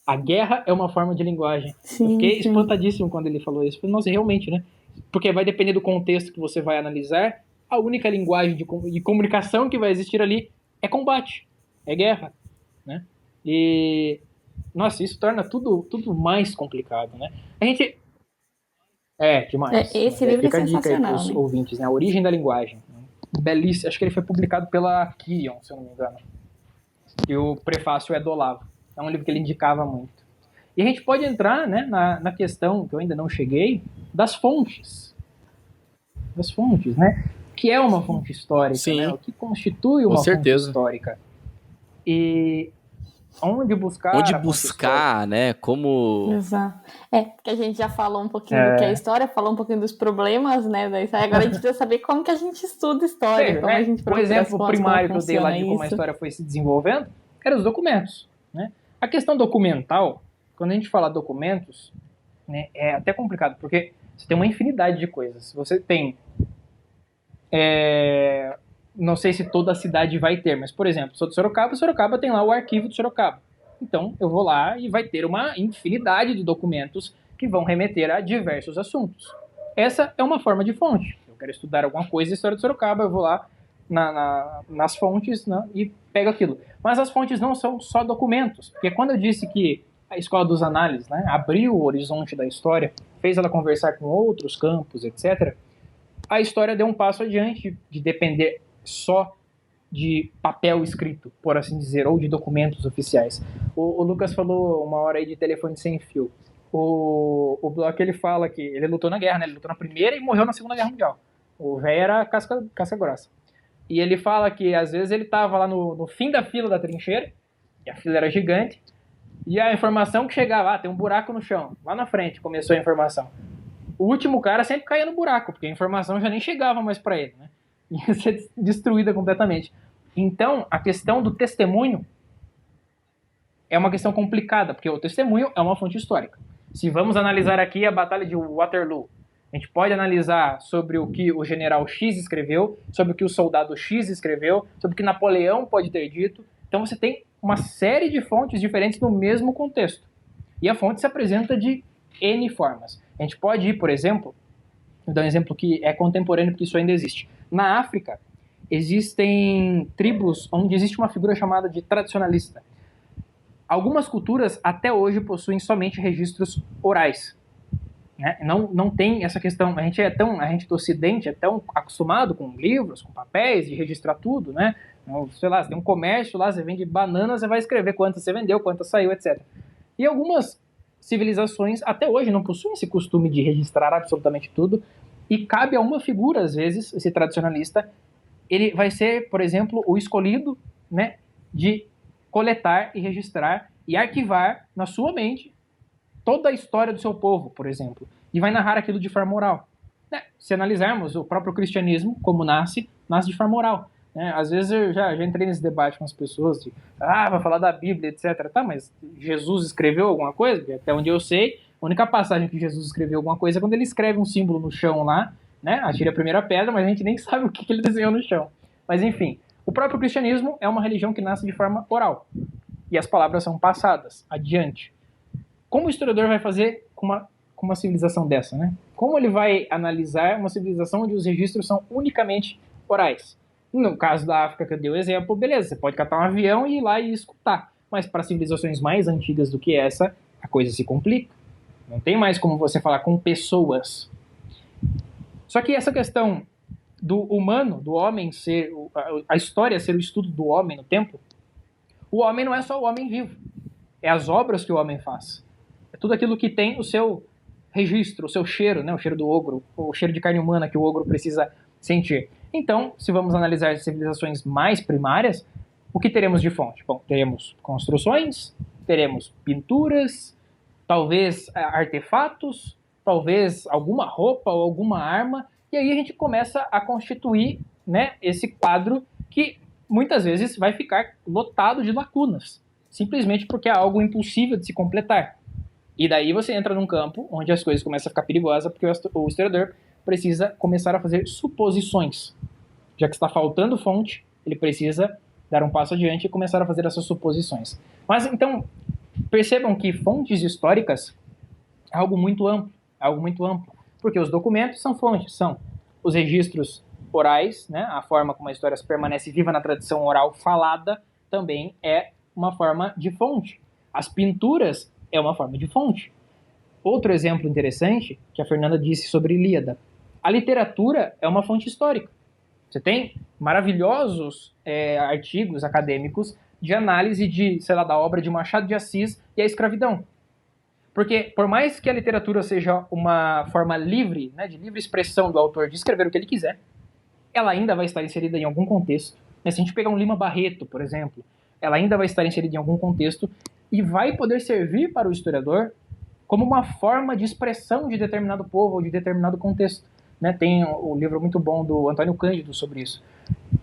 A guerra é uma forma de linguagem. Eu fiquei espantadíssimo quando ele falou isso. Falei, nossa, realmente, né? Porque vai depender do contexto que você vai analisar. A única linguagem de comunicação que vai existir ali é combate, é guerra, né? E, nossa, isso torna tudo mais complicado, né? A gente... demais. Esse livro fica é sensacional, a dica aí pros ouvintes, né? A Origem da Linguagem. Belíssimo. Acho que ele foi publicado pela Kion, se eu não me engano. E o prefácio é do Olavo. É um livro que ele indicava muito. E a gente pode entrar, né, na questão, que eu ainda não cheguei, das fontes. Das fontes, né? Que é uma fonte histórica, Sim. Né? O que constitui uma fonte histórica. E onde buscar, né? Como... Exato. Porque a gente já falou um pouquinho do que é história, falou um pouquinho dos problemas, né? Agora a gente precisa saber como que a gente estuda história. Como a gente o exemplo primário que eu dei lá de como a isso. história foi se desenvolvendo eram os documentos, né? A questão documental, quando a gente fala documentos, né, é até complicado, porque você tem uma infinidade de coisas. Você tem... não sei se toda a cidade vai ter, mas, por exemplo, sou de Sorocaba, Sorocaba tem lá o arquivo de Sorocaba. Então, eu vou lá e vai ter uma infinidade de documentos que vão remeter a diversos assuntos. Essa é uma forma de fonte. Eu quero estudar alguma coisa da história de Sorocaba, eu vou lá nas fontes, né, e pego aquilo. Mas as fontes não são só documentos, porque quando eu disse que a Escola dos Análises, né, abriu o horizonte da história, fez ela conversar com outros campos, etc., a história deu um passo adiante de depender só de papel escrito, por assim dizer, ou de documentos oficiais. O Lucas falou uma hora aí de telefone sem fio. O Bloch, ele fala que ele lutou na guerra, né? Ele lutou na Primeira e morreu na Segunda Guerra Mundial. O velho era casca grossa. E ele fala que às vezes ele tava lá no fim da fila da trincheira, e a fila era gigante, e a informação que chegava, tem um buraco no chão, lá na frente começou a informação. O último cara sempre caía no buraco, porque a informação já nem chegava mais para ele, né? Ia ser destruída completamente. Então, a questão do testemunho é uma questão complicada, porque o testemunho é uma fonte histórica. Se vamos analisar aqui a Batalha de Waterloo, a gente pode analisar sobre o que o general X escreveu, sobre o que o soldado X escreveu, sobre o que Napoleão pode ter dito. Então você tem uma série de fontes diferentes no mesmo contexto. E a fonte se apresenta de N formas. A gente pode ir, por exemplo, vou dar um exemplo que é contemporâneo, porque isso ainda existe. Na África, existem tribos onde existe uma figura chamada de tradicionalista. Algumas culturas até hoje possuem somente registros orais. Né? Não tem essa questão. A gente do Ocidente é tão acostumado com livros, com papéis, de registrar tudo, né? Sei lá, você tem um comércio lá, você vende bananas, você vai escrever quantas você vendeu, quantas saiu, etc. E algumas civilizações até hoje não possuem esse costume de registrar absolutamente tudo, e cabe a uma figura, às vezes, esse tradicionalista, ele vai ser, por exemplo, o escolhido, né, de coletar e registrar e arquivar na sua mente toda a história do seu povo, por exemplo, e vai narrar aquilo de forma oral. Né? Se analisarmos o próprio cristianismo, como nasce de forma oral. Né? Às vezes eu já entrei nesse debate com as pessoas, de, vai falar da Bíblia, etc. Tá, mas Jesus escreveu alguma coisa? Até onde eu sei, a única passagem que Jesus escreveu alguma coisa é quando ele escreve um símbolo no chão lá, né? Atira a primeira pedra, mas a gente nem sabe o que ele desenhou no chão. Mas enfim, o próprio cristianismo é uma religião que nasce de forma oral. E as palavras são passadas adiante. Como o historiador vai fazer com uma civilização dessa, né? Como ele vai analisar uma civilização onde os registros são unicamente orais? No caso da África que eu dei o exemplo, beleza, você pode catar um avião e ir lá e escutar. Mas para civilizações mais antigas do que essa, a coisa se complica. Não tem mais como você falar com pessoas. Só que essa questão do humano, do homem ser, a história ser o estudo do homem no tempo, o homem não é só o homem vivo. É as obras que o homem faz. É tudo aquilo que tem o seu registro, o seu cheiro, né? O cheiro do ogro, o cheiro de carne humana que o ogro precisa sentir. Então, se vamos analisar as civilizações mais primárias, o que teremos de fonte? Bom, teremos construções, teremos pinturas, talvez artefatos, talvez alguma roupa ou alguma arma, e aí a gente começa a constituir, né, esse quadro que muitas vezes vai ficar lotado de lacunas, simplesmente porque é algo impossível de se completar. E daí você entra num campo onde as coisas começam a ficar perigosas, porque o historiador precisa começar a fazer suposições. Já que está faltando fonte, ele precisa dar um passo adiante e começar a fazer essas suposições. Mas então, percebam que fontes históricas é algo muito amplo, porque os documentos são fontes, são os registros orais, né? A forma como a história permanece viva na tradição oral falada também é uma forma de fonte. As pinturas é uma forma de fonte. Outro exemplo interessante que a Fernanda disse sobre Ilíada. A literatura é uma fonte histórica. Você tem maravilhosos artigos acadêmicos de análise da obra de Machado de Assis e a escravidão. Porque, por mais que a literatura seja uma forma livre, né, de livre expressão do autor de escrever o que ele quiser, ela ainda vai estar inserida em algum contexto. Se a gente pegar um Lima Barreto, por exemplo, ela ainda vai estar inserida em algum contexto e vai poder servir para o historiador como uma forma de expressão de determinado povo ou de determinado contexto. Né? Tem o livro muito bom do Antônio Cândido sobre isso.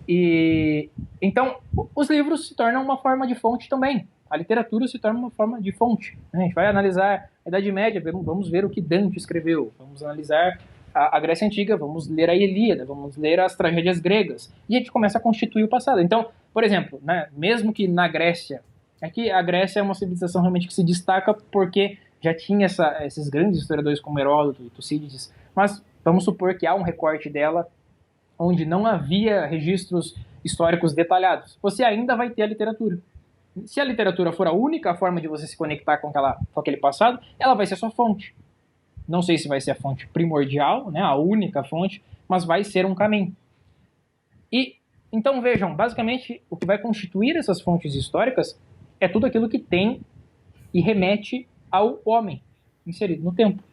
E então, os livros se tornam uma forma de fonte também. A literatura se torna uma forma de fonte. Né? A gente vai analisar a Idade Média, vamos ver o que Dante escreveu, vamos analisar a Grécia Antiga, vamos ler a Ilíada, vamos ler as tragédias gregas, e a gente começa a constituir o passado. Então, por exemplo, né, mesmo que na Grécia, que a Grécia é uma civilização realmente que se destaca porque já tinha esses grandes historiadores como Heródoto e Tucídides, mas vamos supor que há um recorte dela onde não havia registros históricos detalhados. Você ainda vai ter a literatura. Se a literatura for a única forma de você se conectar com aquele passado, ela vai ser a sua fonte. Não sei se vai ser a fonte primordial, né, a única fonte, mas vai ser um caminho. E, então vejam, basicamente o que vai constituir essas fontes históricas é tudo aquilo que tem e remete ao homem inserido no tempo.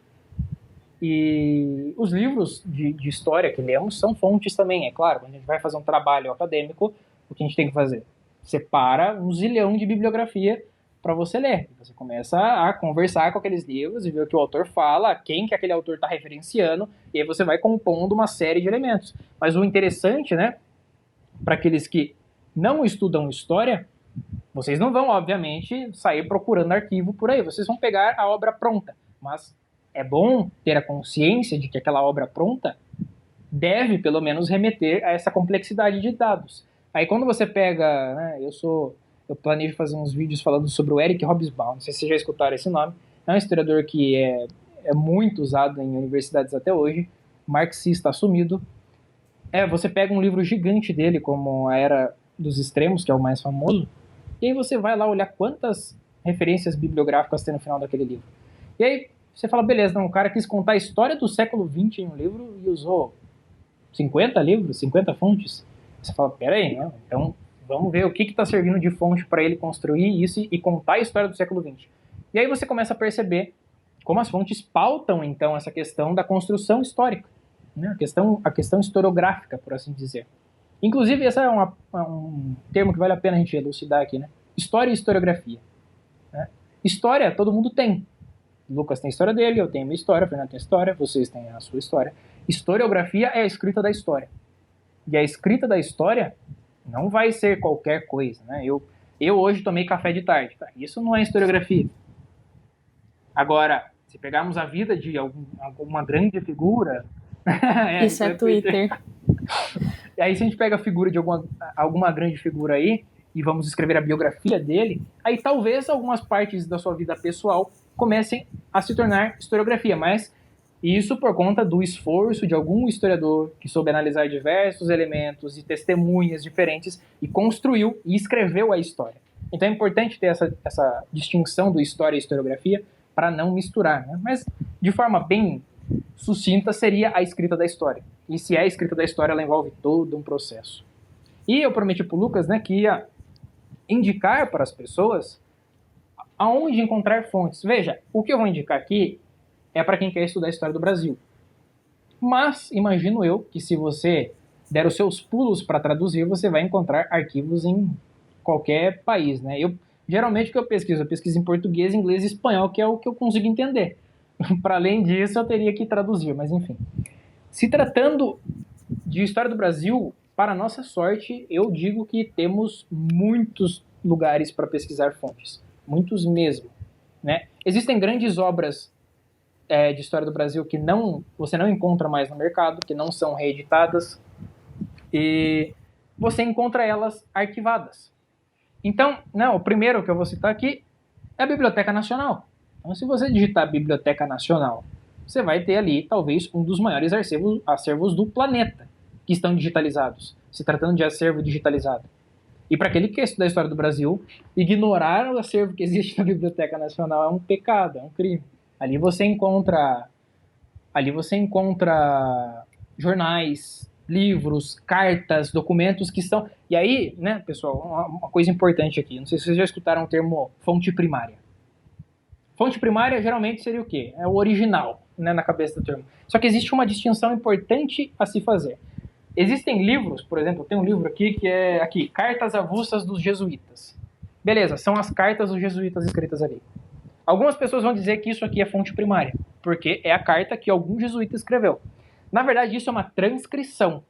E os livros de história que lemos são fontes também, é claro. Quando a gente vai fazer um trabalho acadêmico, o que a gente tem que fazer? Separa um zilhão de bibliografia para você ler. Você começa a conversar com aqueles livros e ver o que o autor fala, quem que aquele autor está referenciando, e aí você vai compondo uma série de elementos. Mas o interessante, né, para aqueles que não estudam história, vocês não vão, obviamente, sair procurando arquivo por aí. Vocês vão pegar a obra pronta, mas é bom ter a consciência de que aquela obra pronta deve, pelo menos, remeter a essa complexidade de dados. Aí quando você pega, né, eu planejo fazer uns vídeos falando sobre o Eric Hobsbawm, não sei se vocês já escutaram esse nome, é um historiador que é muito usado em universidades até hoje, marxista assumido. Você pega um livro gigante dele, como A Era dos Extremos, que é o mais famoso, e aí você vai lá olhar quantas referências bibliográficas tem no final daquele livro. E aí você fala, beleza, não, o cara quis contar a história do século XX em um livro e usou 50 livros, 50 fontes. Você fala, peraí, né? Então vamos ver o que está servindo de fonte para ele construir isso e contar a história do século XX. E aí você começa a perceber como as fontes pautam, então, essa questão da construção histórica, né? A questão historiográfica, por assim dizer. Inclusive, esse é um termo que vale a pena a gente elucidar aqui, né? História e historiografia. Né? História, todo mundo tem. Lucas tem a história dele, eu tenho a minha história, o Fernando tem a história, vocês têm a sua história. Historiografia é a escrita da história. E a escrita da história não vai ser qualquer coisa, né? Eu hoje tomei café de tarde. Tá? Isso não é historiografia. Agora, se pegarmos a vida de alguma grande figura... Isso é Twitter. E aí se a gente pega a figura de alguma grande figura aí e vamos escrever a biografia dele, aí talvez algumas partes da sua vida pessoal comecem a se tornar historiografia, mas isso por conta do esforço de algum historiador que soube analisar diversos elementos e testemunhas diferentes e construiu e escreveu a história. Então é importante ter essa distinção do história e historiografia para não misturar, né? Mas de forma bem sucinta seria a escrita da história. E se é a escrita da história, ela envolve todo um processo. E eu prometi para o Lucas, né, que ia indicar para as pessoas aonde encontrar fontes. Veja, o que eu vou indicar aqui é para quem quer estudar a história do Brasil. Mas, imagino eu, que se você der os seus pulos para traduzir, você vai encontrar arquivos em qualquer país, né? Geralmente o que eu pesquiso em português, inglês e espanhol, que é o que eu consigo entender. Para além disso, eu teria que traduzir, mas enfim. Se tratando de história do Brasil, para nossa sorte, eu digo que temos muitos lugares para pesquisar fontes. Muitos mesmo, né? Existem grandes obras de história do Brasil que você não encontra mais no mercado, que não são reeditadas, e você encontra elas arquivadas. Então, o primeiro que eu vou citar aqui é a Biblioteca Nacional. Então, se você digitar Biblioteca Nacional, você vai ter ali, talvez, um dos maiores acervos do planeta que estão digitalizados, se tratando de acervo digitalizado. E para aquele que estuda a história do Brasil, ignorar o acervo que existe na Biblioteca Nacional é um pecado, é um crime. Ali você encontra jornais, livros, cartas, documentos que estão... E aí, né, pessoal, uma coisa importante aqui, não sei se vocês já escutaram o termo fonte primária. Fonte primária geralmente seria o quê? É o original, né, na cabeça do termo. Só que existe uma distinção importante a se fazer. Existem livros, por exemplo, tem um livro aqui que é Cartas Avulsas dos Jesuítas. Beleza, são as cartas dos jesuítas escritas ali. Algumas pessoas vão dizer que isso aqui é fonte primária, porque é a carta que algum jesuíta escreveu. Na verdade, isso é uma transcrição.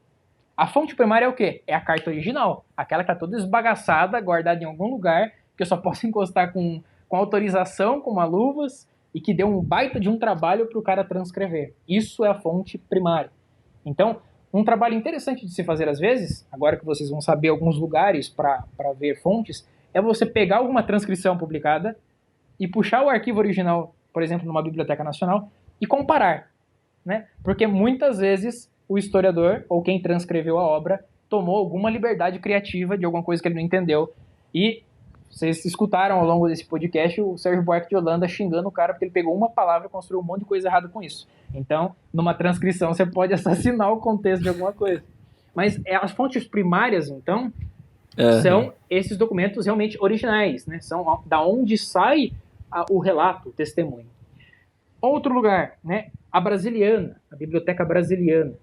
A fonte primária é o quê? É a carta original, aquela que está toda esbagaçada, guardada em algum lugar, que eu só posso encostar com autorização, com uma luvas, e que deu um baita de um trabalho para o cara transcrever. Isso é a fonte primária. Então, um trabalho interessante de se fazer às vezes, agora que vocês vão saber alguns lugares para ver fontes, é você pegar alguma transcrição publicada e puxar o arquivo original, por exemplo, numa biblioteca nacional, e comparar, né? Porque muitas vezes o historiador, ou quem transcreveu a obra, tomou alguma liberdade criativa de alguma coisa que ele não entendeu e Vocês escutaram ao longo desse podcast o Sérgio Buarque de Holanda xingando o cara porque ele pegou uma palavra e construiu um monte de coisa errada com isso. Então, numa transcrição, você pode assassinar o contexto de alguma coisa. Mas as fontes primárias, então, são esses documentos realmente originais, né? São da onde sai o relato, o testemunho. Outro lugar, né? A Brasiliana, a Biblioteca Brasiliana.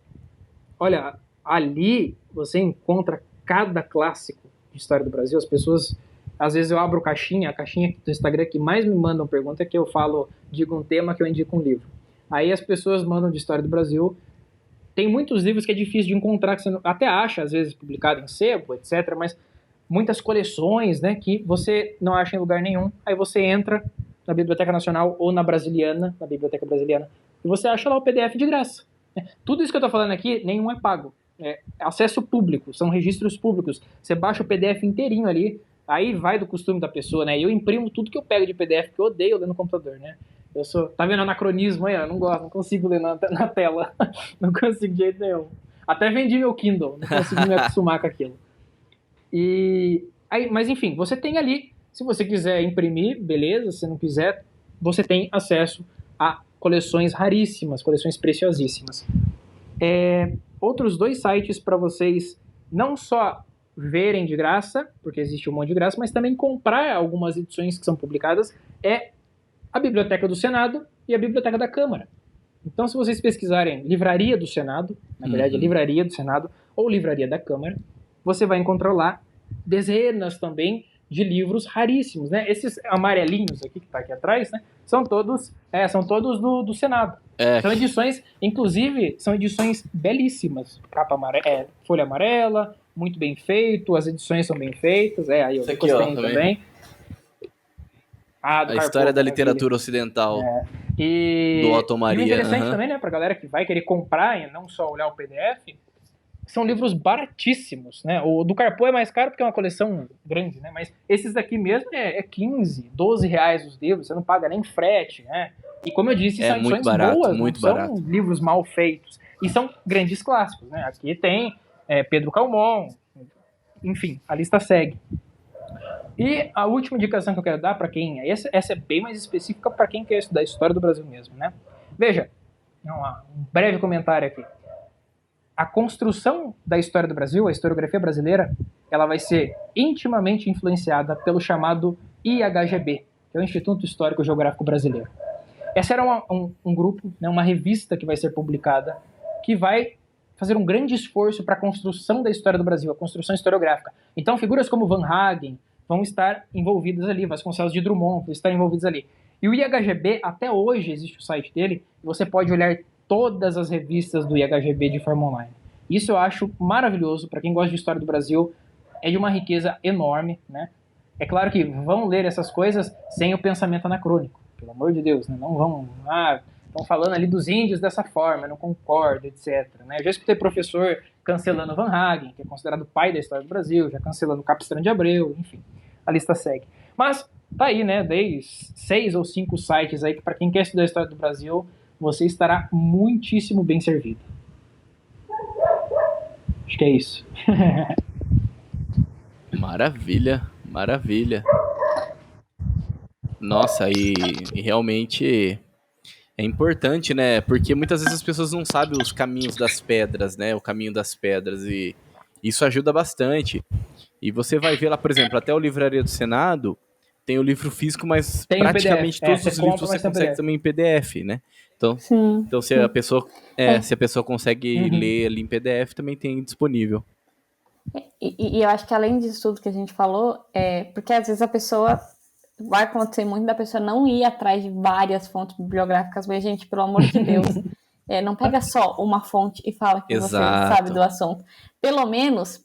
Olha, ali você encontra cada clássico de história do Brasil. As pessoas, às vezes eu abro a caixinha do Instagram que mais me mandam pergunta é que eu falo, digo um tema que eu indico um livro. Aí as pessoas mandam de história do Brasil. Tem muitos livros que é difícil de encontrar, que você até acha, às vezes, publicado em sebo, etc., mas muitas coleções, né, que você não acha em lugar nenhum. Aí você entra na Biblioteca Nacional ou na Brasiliana, na Biblioteca Brasiliana, e você acha lá o PDF de graça. Tudo isso que eu estou falando aqui, nenhum é pago. É acesso público, são registros públicos. Você baixa o PDF inteirinho ali, aí vai do costume da pessoa, né? Eu imprimo tudo que eu pego de PDF, porque eu odeio ler no computador, né? Tá vendo anacronismo aí? Eu não gosto, não consigo ler na tela. Não consigo de jeito nenhum. Até vendi meu Kindle, não consigo me acostumar com aquilo. Mas enfim, você tem ali, se você quiser imprimir, beleza, se não quiser, você tem acesso a coleções raríssimas, coleções preciosíssimas. Outros 2 sites para vocês não só verem de graça, porque existe um monte de graça, mas também comprar algumas edições que são publicadas, é a Biblioteca do Senado e a Biblioteca da Câmara. Então, se vocês pesquisarem Livraria do Senado, na verdade, Livraria do Senado ou Livraria da Câmara, você vai encontrar lá dezenas também de livros raríssimos, né? Esses amarelinhos aqui, que está aqui atrás, né? São todos do Senado. São edições, inclusive, são edições belíssimas. Capa amarela, folha amarela, muito bem feito, as edições são bem feitas. Aí eu gostei também. A história da literatura ocidental do Otto Maria. E o interessante também, né, pra galera que vai querer comprar e não só olhar o PDF, são livros baratíssimos, né? O do Carpo é mais caro porque é uma coleção grande, né? Mas esses daqui mesmo é 15, 12 reais os livros, você não paga nem frete, né? E como eu disse, são edições boas, não são livros mal feitos. E são grandes clássicos, né? Aqui tem Pedro Calmon, enfim, a lista segue. E a última indicação que eu quero dar para quem... Essa é bem mais específica para quem quer estudar a história do Brasil mesmo, né? Veja, um breve comentário aqui. A construção da história do Brasil, a historiografia brasileira, ela vai ser intimamente influenciada pelo chamado IHGB, que é o Instituto Histórico Geográfico Brasileiro. Essa era um grupo, né, uma revista que vai ser publicada, que vai fazer um grande esforço para a construção da história do Brasil, a construção historiográfica. Então, figuras como Van Hagen vão estar envolvidas ali, Vasconcelos de Drummond vão estar envolvidos ali. E o IHGB, até hoje existe o site dele, e você pode olhar todas as revistas do IHGB de forma online. Isso eu acho maravilhoso, para quem gosta de história do Brasil, é de uma riqueza enorme, né? É claro que vão ler essas coisas sem o pensamento anacrônico, pelo amor de Deus, né? Não vão, estão falando ali dos índios dessa forma, eu não concordo, etc. Né? Eu já escutei professor cancelando Van Hagen, que é considerado o pai da história do Brasil, já cancelando Capistrano de Abreu, enfim, a lista segue. Mas tá aí, né? Dei 6 ou 5 sites aí que para quem quer estudar a história do Brasil, você estará muitíssimo bem servido. Acho que é isso. Maravilha, maravilha. Nossa, e realmente é importante, né? Porque muitas vezes as pessoas não sabem os caminhos das pedras, né? O caminho das pedras, e isso ajuda bastante. E você vai ver lá, por exemplo, até o Livraria do Senado tem o livro físico, mas tem praticamente todos os livros você consegue também em PDF, né? Então, se a pessoa consegue ler ali em PDF, também tem disponível. E eu acho que além disso tudo que a gente falou, porque às vezes a pessoa... Vai acontecer muito da pessoa não ir atrás de várias fontes bibliográficas, mas, gente, pelo amor de Deus, não pega só uma fonte e fala que você sabe do assunto. Pelo menos,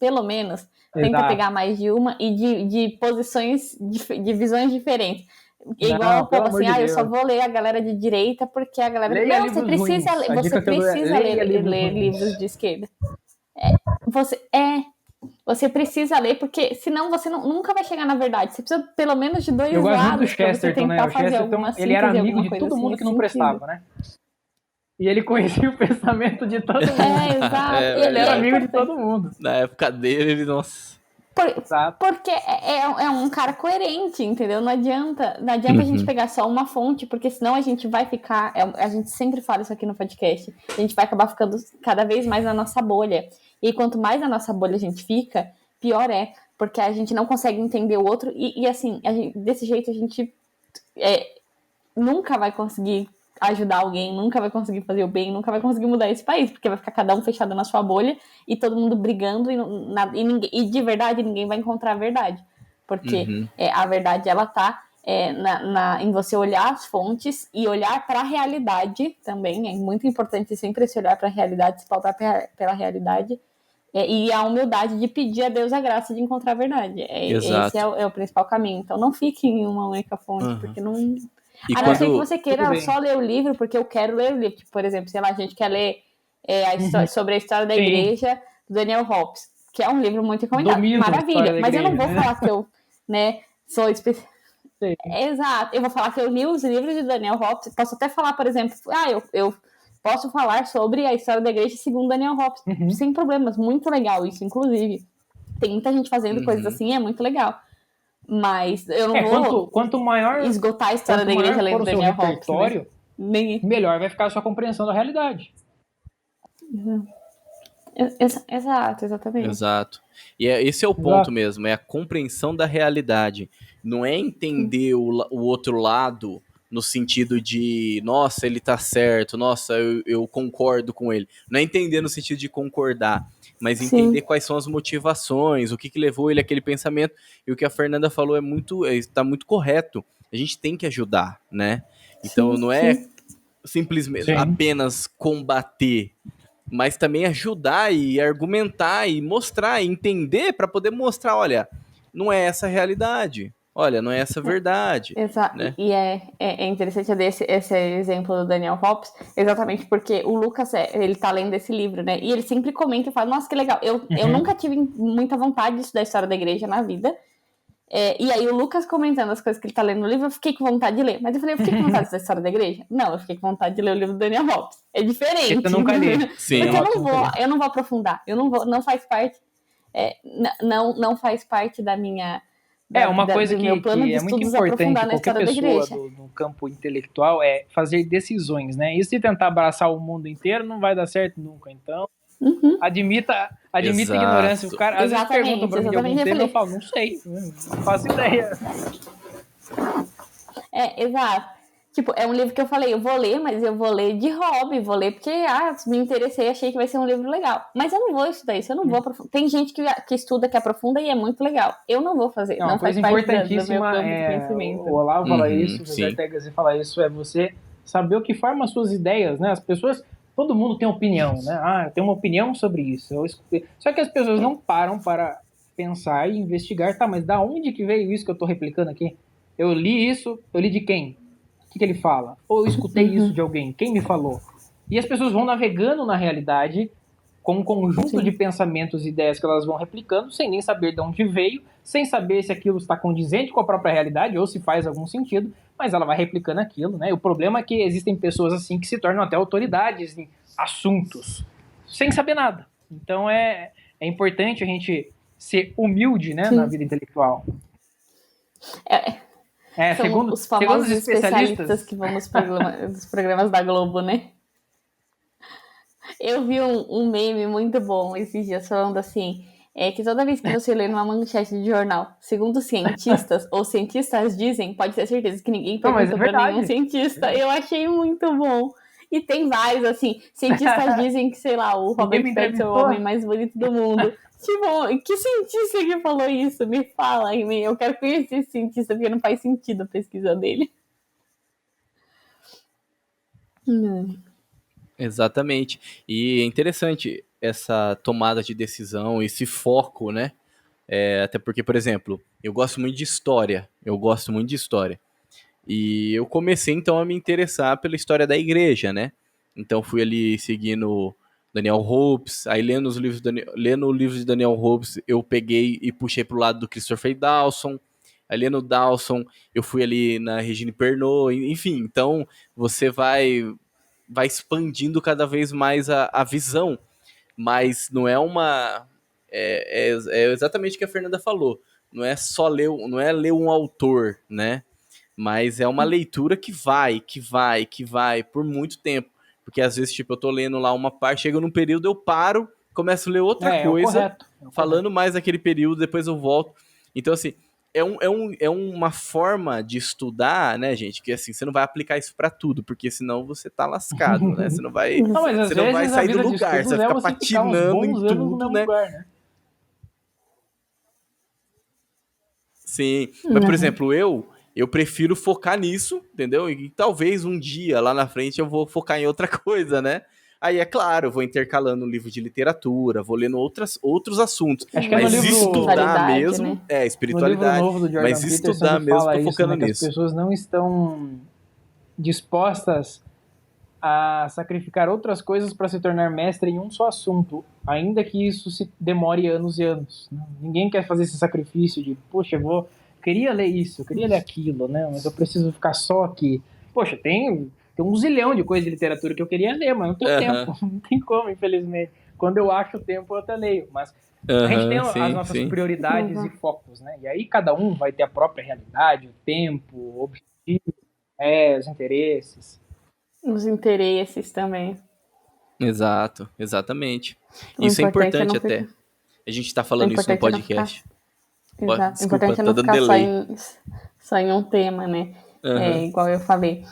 tenta pegar mais de uma e de posições, de visões diferentes. Igual o povo assim, eu só vou ler a galera de direita porque a galera... Leia não, você precisa ler livros de esquerda. Você precisa ler, porque senão você nunca vai chegar na verdade. Você precisa pelo menos de 2 lados. Eu gosto muito do Chesterton, né? O Chesterton, ele era amigo de todo mundo que não prestava, né? E ele conhecia o pensamento de todo mundo. Exato. Ele era amigo de todo mundo. Na época dele, nossa... Porque é um cara coerente, entendeu? Não adianta a gente pegar só uma fonte, porque senão a gente vai ficar. A gente sempre fala isso aqui no podcast. A gente vai acabar ficando cada vez mais na nossa bolha. E quanto mais na nossa bolha a gente fica, pior é. Porque a gente não consegue entender o outro. E assim, desse jeito a gente nunca vai conseguir ajudar alguém, nunca vai conseguir fazer o bem, nunca vai conseguir mudar esse país, porque vai ficar cada um fechado na sua bolha e todo mundo brigando e de verdade ninguém vai encontrar a verdade, porque a verdade ela tá em você olhar as fontes e olhar para a realidade também, é muito importante sempre esse olhar para a realidade, se pautar pela realidade, e a humildade de pedir a Deus a graça de encontrar a verdade. Esse é o principal caminho. Então não fique em uma única fonte, porque não... não ser que você queira só ler o livro, porque eu quero ler o livro. Tipo, por exemplo, sei lá, a gente quer ler sobre a história da igreja do Daniel Hobbes, que é um livro muito recomendado. Maravilha. Mas eu não vou falar que eu sou especialista. Exato. Eu vou falar que eu li os livros de Daniel Hobbes. Posso até falar, por exemplo, eu posso falar sobre a história da igreja segundo Daniel Hobbes. Sem problemas. Muito legal isso, inclusive. Tem muita gente fazendo coisas assim, é muito legal. Mas eu não vou quanto maior, esgotar a história da igreja lendo Daniel Hobbes. Melhor vai ficar a sua compreensão da realidade. Exato, exatamente. Exato. E esse é o ponto mesmo, é a compreensão da realidade. Não é entender o outro lado no sentido de, nossa, ele tá certo, nossa, eu concordo com ele. Não é entender no sentido de concordar, mas entender quais são as motivações, o que levou ele àquele pensamento. E o que a Fernanda falou está muito correto. A gente tem que ajudar, né? Então não é simplesmente apenas combater, mas também ajudar e argumentar e mostrar, e entender para poder mostrar, olha, não é essa a realidade. Olha, não é essa a verdade. Exato. Né? E é interessante esse exemplo do Daniel Hobbes, exatamente porque o Lucas, ele tá lendo esse livro, né? E ele sempre comenta e fala, nossa, que legal. Eu nunca tive muita vontade de estudar a história da igreja na vida. E aí o Lucas comentando as coisas que ele tá lendo no livro, eu fiquei com vontade de ler. Mas eu falei, eu fiquei com vontade de estudar a história da igreja? Não, eu fiquei com vontade de ler o livro do Daniel Hobbes. É diferente. Eu nunca li. Sim. Porque eu não vou aprofundar. Não faz parte. Não faz parte da minha... uma coisa que é muito importante qualquer pessoa no campo intelectual é fazer decisões, né? Isso de tentar abraçar o mundo inteiro não vai dar certo nunca. Então, admita a ignorância. O cara às vezes pergunta pra mim de algum tema, eu falo, não sei, não faço ideia. Exato. Tipo, é um livro que eu falei, eu vou ler, mas eu vou ler de hobby, vou ler porque, me interessei, achei que vai ser um livro legal. Mas eu não vou estudar isso, eu não vou aprofundar. Tem gente que estuda, que aprofunda e é muito legal. Eu não vou fazer, não faz parte do meu campo de conhecimento. O Olavo fala isso, o José Tegas fala isso, é você saber o que forma as suas ideias, né? As pessoas, todo mundo tem opinião, né? Eu tenho uma opinião sobre isso, eu escutei. Só que as pessoas não param para pensar e investigar, mas da onde que veio isso que eu tô replicando aqui? Eu li isso, eu li de quem? O que ele fala? Ou eu escutei isso de alguém? Quem me falou? E as pessoas vão navegando na realidade com um conjunto de pensamentos e ideias que elas vão replicando, sem nem saber de onde veio, sem saber se aquilo está condizente com a própria realidade ou se faz algum sentido, mas ela vai replicando aquilo, né? O problema é que existem pessoas assim que se tornam até autoridades em assuntos, sem saber nada. Então é importante a gente ser humilde, né, na vida intelectual. São os famosos especialistas que vão nos programas da Globo, né? Eu vi um meme muito bom esses dias falando assim, que toda vez que você lê numa manchete de jornal, segundo cientistas, ou cientistas dizem, pode ter certeza que ninguém perguntou pra nenhum cientista. Eu achei muito bom. E tem vários, assim, cientistas dizem que, sei lá, o Robert Pattinson é o homem mais bonito do mundo. Tipo, que cientista que falou isso? Me fala, eu quero conhecer esse cientista, porque não faz sentido a pesquisa dele. Exatamente. E é interessante essa tomada de decisão, esse foco, né? Até porque, por exemplo, eu gosto muito de história. E eu comecei, então, a me interessar pela história da igreja, né? Então, fui ali seguindo Daniel Hobbes, aí lendo o livro de Daniel Hobbes, eu peguei e puxei pro lado do Christopher Dawson. Aí lendo Dawson, eu fui ali na Regine Pernod, enfim. Então, você vai expandindo cada vez mais a visão, mas não é uma é exatamente o que a Fernanda falou. Não é só ler um autor, né? Mas é uma leitura que vai por muito tempo. Porque às vezes, tipo, eu tô lendo lá uma parte, chega num período, eu paro, começo a ler outra coisa, É o falando mais daquele período, depois eu volto. Então, assim, é uma forma de estudar, né, gente, que assim, você não vai aplicar isso pra tudo, porque senão você tá lascado, né? Você não vai, Não, mas às você não vai vezes a sair do vida de lugar, você estudos vai é ficar você ficar uns patinando em bons anos no tudo, mesmo né? lugar, né? Sim, mas por exemplo, eu prefiro focar nisso, entendeu? E talvez um dia lá na frente eu vou focar em outra coisa, né? Aí é claro, eu vou intercalando um livro de literatura, vou lendo outros assuntos, Acho que é no mas livro- estudar Espiritualidade, mesmo, né? No livro espiritualidade, novo do Jordan mas Peterson, estudar ele mesmo, fala tô isso, focando né, que as nisso. pessoas não estão dispostas a sacrificar outras coisas para se tornar mestre em um só assunto, ainda que isso se demore anos e anos, né? Ninguém quer fazer esse sacrifício de, poxa, queria ler isso, eu queria ler aquilo, né? Mas eu preciso ficar só aqui. Poxa, tem um zilhão de coisas de literatura que eu queria ler, mas não tenho tempo, não tem como, infelizmente. Quando eu acho tempo, eu até leio, mas a gente tem as nossas prioridades e focos, né? E aí cada um vai ter a própria realidade, o tempo, o objetivo, os interesses. Os interesses também. Exato, exatamente. O Isso é importante importante não até. ficar. A gente tá O falando isso no importante é não ficar. podcast. Exato. O Desculpa, importante é tá não dando ficar delay. só em um tema, né? Igual eu falei.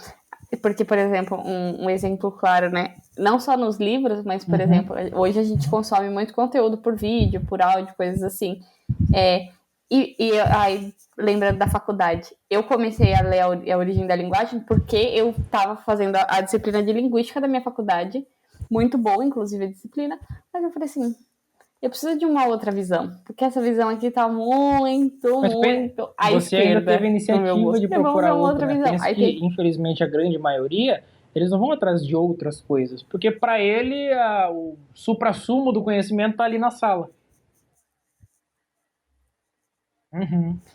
Porque, por exemplo, um exemplo claro, né? Não só nos livros, mas, por exemplo, hoje a gente consome muito conteúdo por vídeo, por áudio, coisas assim. Aí, lembrando da faculdade, eu comecei a ler a origem da linguagem porque eu estava fazendo a disciplina de linguística da minha faculdade, muito boa, inclusive, a disciplina, mas eu falei assim, eu preciso de uma outra visão, porque essa visão aqui tá muito à Você esquerda. ainda teve a iniciativa de procurar outra, né? visão. Pensa que, infelizmente, a grande maioria, eles não vão atrás de outras coisas, porque para ele o suprassumo do conhecimento tá ali na sala.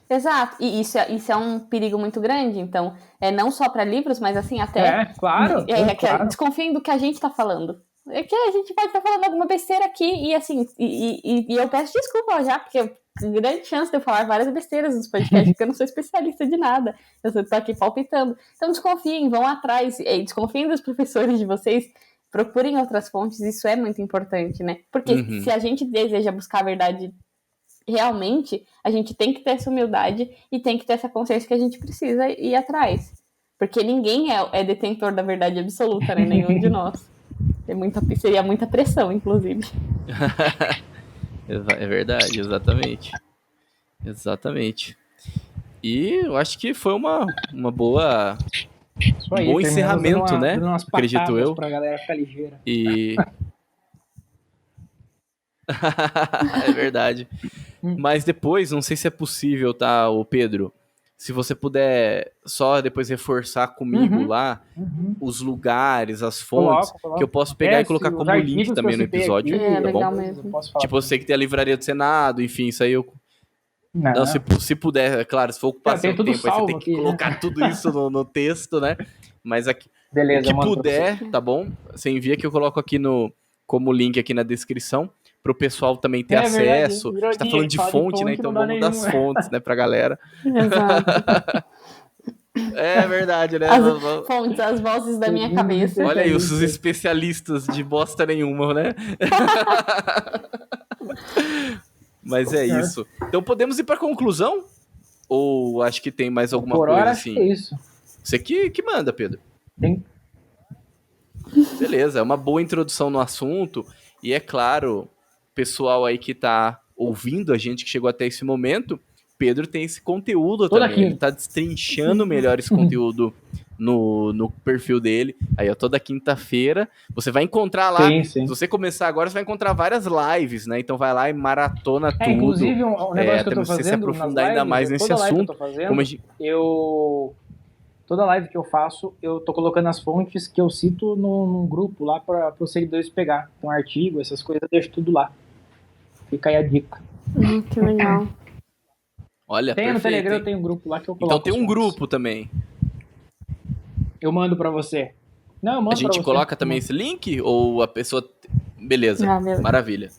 Exato, e isso é um perigo muito grande, então, não só para livros, mas assim, até... Claro. Desconfiem do que a gente tá falando. É que a gente pode estar falando alguma besteira aqui e assim, e eu peço desculpa já, porque grande chance de eu falar várias besteiras nos podcasts, porque eu não sou especialista de nada, eu tô aqui palpitando. Então desconfiem, vão atrás, desconfiem dos professores de vocês, procurem outras fontes, isso é muito importante, né? Porque se a gente deseja buscar a verdade realmente, a gente tem que ter essa humildade e tem que ter essa consciência que a gente precisa ir atrás. Porque ninguém é detentor da verdade absoluta, né? Nenhum de nós. Seria muita pressão, inclusive. É verdade, exatamente. E eu acho que foi uma boa... um bom encerramento, né? Acredito eu. Pra galera ficar ligeira. E... é verdade. Mas depois, não sei se é possível, tá, ô Pedro? Se você puder só depois reforçar comigo lá os lugares, as fontes, coloco. Que eu posso pegar e colocar como link também no episódio. Aqui, tá legal bom? Mesmo. Tipo, eu sei que tem a Livraria do Senado, enfim, isso aí eu... Não, se puder, é claro, se for ocupação do tempo, aí você tem que colocar tudo isso no texto, né? Mas aqui, beleza, o que puder, tá bom? Você envia que eu coloco aqui como link aqui na descrição, pro pessoal também ter acesso. A gente tá falando de fonte, né? Então vamos das fontes, né, pra galera. Exato. É verdade, né? As fontes, as vozes da minha cabeça. Olha aí, os especialistas de bosta nenhuma, né? Mas é isso. Então podemos ir pra conclusão? Ou acho que tem mais alguma coisa assim? É isso. Você que manda, Pedro. Tem. Beleza, é uma boa introdução no assunto. E é claro, pessoal aí que tá ouvindo a gente, que chegou até esse momento, Pedro tem esse conteúdo também. Ele tá destrinchando melhor esse conteúdo no perfil dele. Aí, ó, toda quinta-feira. Você vai encontrar lá. Sim. Se você começar agora, você vai encontrar várias lives, né? Então vai lá e maratona tudo. Inclusive, um negócio que eu tô fazendo. Você se aprofundar ainda mais nesse assunto. Toda live que eu faço, eu tô colocando as fontes que eu cito num grupo lá para os seguidores pegar. Então, artigo, essas coisas, eu deixo tudo lá. Fica aí a dica. Que legal. Olha, tem perfeito, no Telegram, eu tenho um grupo lá que eu coloco. Então tem um grupo também. Eu mando para você. Não, eu mando a gente coloca também esse link? Ou a pessoa... Beleza, maravilha.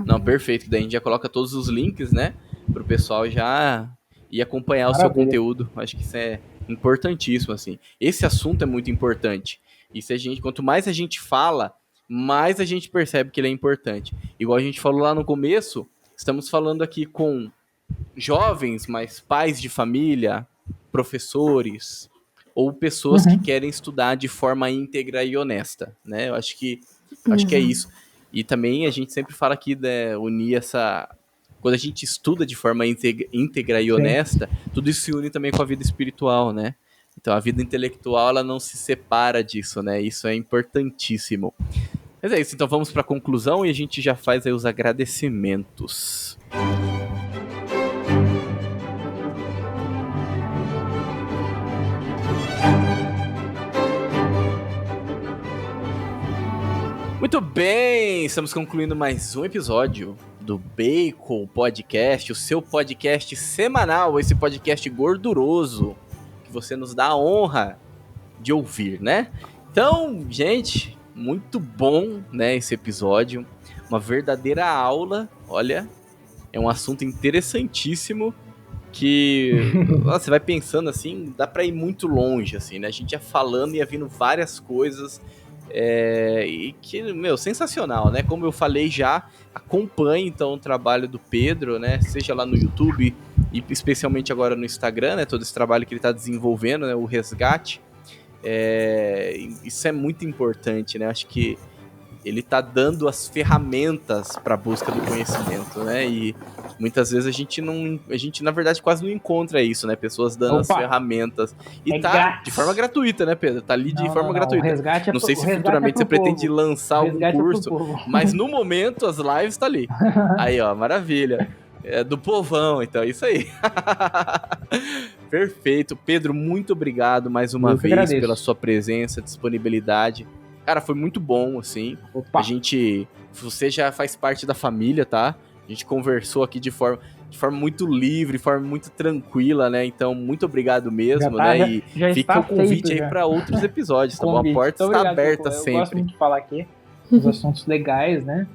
Não, perfeito. Daí a gente já coloca todos os links, né? Pro pessoal já ir acompanhar o seu Maravilha. conteúdo. Acho que isso é importantíssimo, assim. Esse assunto é muito importante. E se a gente, quanto mais a gente fala, mais a gente percebe que ele é importante. Igual a gente falou lá no começo, estamos falando aqui com jovens, mas pais de família, professores, ou pessoas que querem estudar de forma íntegra e honesta, né? Eu acho que é isso. E também a gente sempre fala aqui de unir essa... Quando a gente estuda de forma íntegra e honesta, tudo isso se une também com a vida espiritual, né? Então a vida intelectual, ela não se separa disso, né? Isso é importantíssimo. Mas é isso, então vamos para a conclusão e a gente já faz aí os agradecimentos. Muito bem, estamos concluindo mais um episódio do Bacon Podcast, o seu podcast semanal, esse podcast gorduroso que você nos dá a honra de ouvir, né? Então, gente, muito bom, né, esse episódio, uma verdadeira aula, olha, é um assunto interessantíssimo que você vai pensando assim, dá pra ir muito longe, assim, né? A gente ia falando e ia vindo várias coisas. E que, sensacional, né? Como eu falei já, acompanhe então o trabalho do Pedro, né? Seja lá no YouTube e especialmente agora no Instagram, né? Todo esse trabalho que ele está desenvolvendo, né? O resgate. Isso é muito importante, né? Acho que ele está dando as ferramentas para a busca do conhecimento, né? E muitas vezes a gente na verdade quase não encontra isso, né? Pessoas dando as ferramentas e de forma gratuita, né, Pedro? Tá ali de forma gratuita. Não sei se futuramente você pretende lançar algum curso, mas no momento as lives tá ali. Aí, ó, maravilha. É do povão, então é isso aí. Perfeito. Pedro, muito obrigado mais uma vez pela sua presença, disponibilidade. Cara, foi muito bom, assim. Você já faz parte da família, tá? A gente conversou aqui de forma muito livre, de forma muito tranquila, né? Então, muito obrigado mesmo, né? E fica o convite aí para outros episódios, tá bom? A porta está aberta sempre. Eu gosto muito de falar aqui os assuntos legais, né?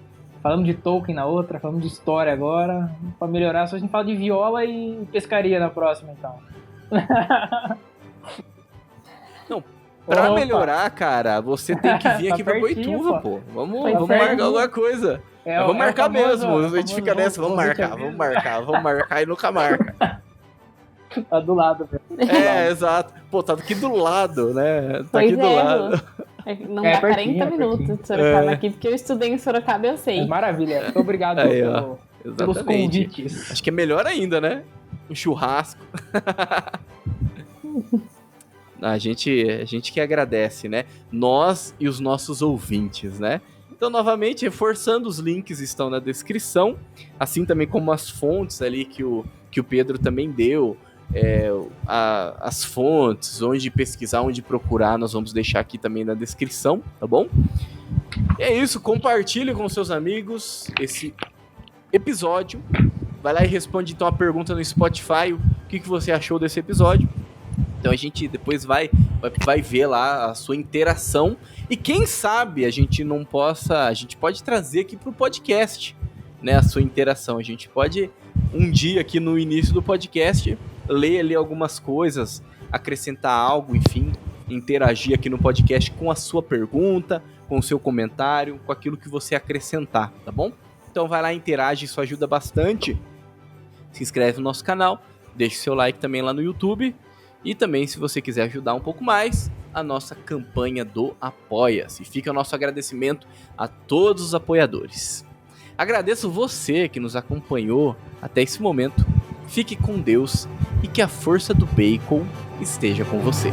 Falamos de Tolkien na outra, falamos de história agora. Pra melhorar, só a gente fala de viola e pescaria na próxima, então. Não, pra melhorar, cara, você tem que vir aqui pra Boituva, pô. Vamos marcar alguma coisa. Vamos marcar mesmo. A gente fica nessa, vamos marcar e nunca marca. Tá do lado, velho. Exato. Pô, tá aqui do lado, né? Tá aqui do lado. Não dá 40 minutos de Sorocaba aqui, porque eu estudei em Sorocaba, eu sei. Maravilha. Muito obrigado pelos convites. Acho que é melhor ainda, né? Um churrasco. A gente que agradece, né? Nós e os nossos ouvintes, né? Então, novamente, reforçando, os links estão na descrição, assim também como as fontes ali que o Pedro também deu, as fontes, onde pesquisar, onde procurar, nós vamos deixar aqui também na descrição, tá bom? É isso, compartilhe com seus amigos esse episódio. Vai lá e responde então a pergunta no Spotify, o que você achou desse episódio. Então a gente depois vai ver lá a sua interação. E quem sabe a gente pode trazer aqui pro podcast, né, a sua interação. A gente pode, um dia aqui no início do podcast, ler ali algumas coisas, acrescentar algo, enfim, interagir aqui no podcast com a sua pergunta, com o seu comentário, com aquilo que você acrescentar, tá bom? Então vai lá, interage, isso ajuda bastante. Se inscreve no nosso canal, deixe seu like também lá no YouTube. E também, se você quiser ajudar um pouco mais, a nossa campanha do Apoia-se. Fica o nosso agradecimento a todos os apoiadores. Agradeço você que nos acompanhou até esse momento. Fique com Deus e que a força do bacon esteja com você.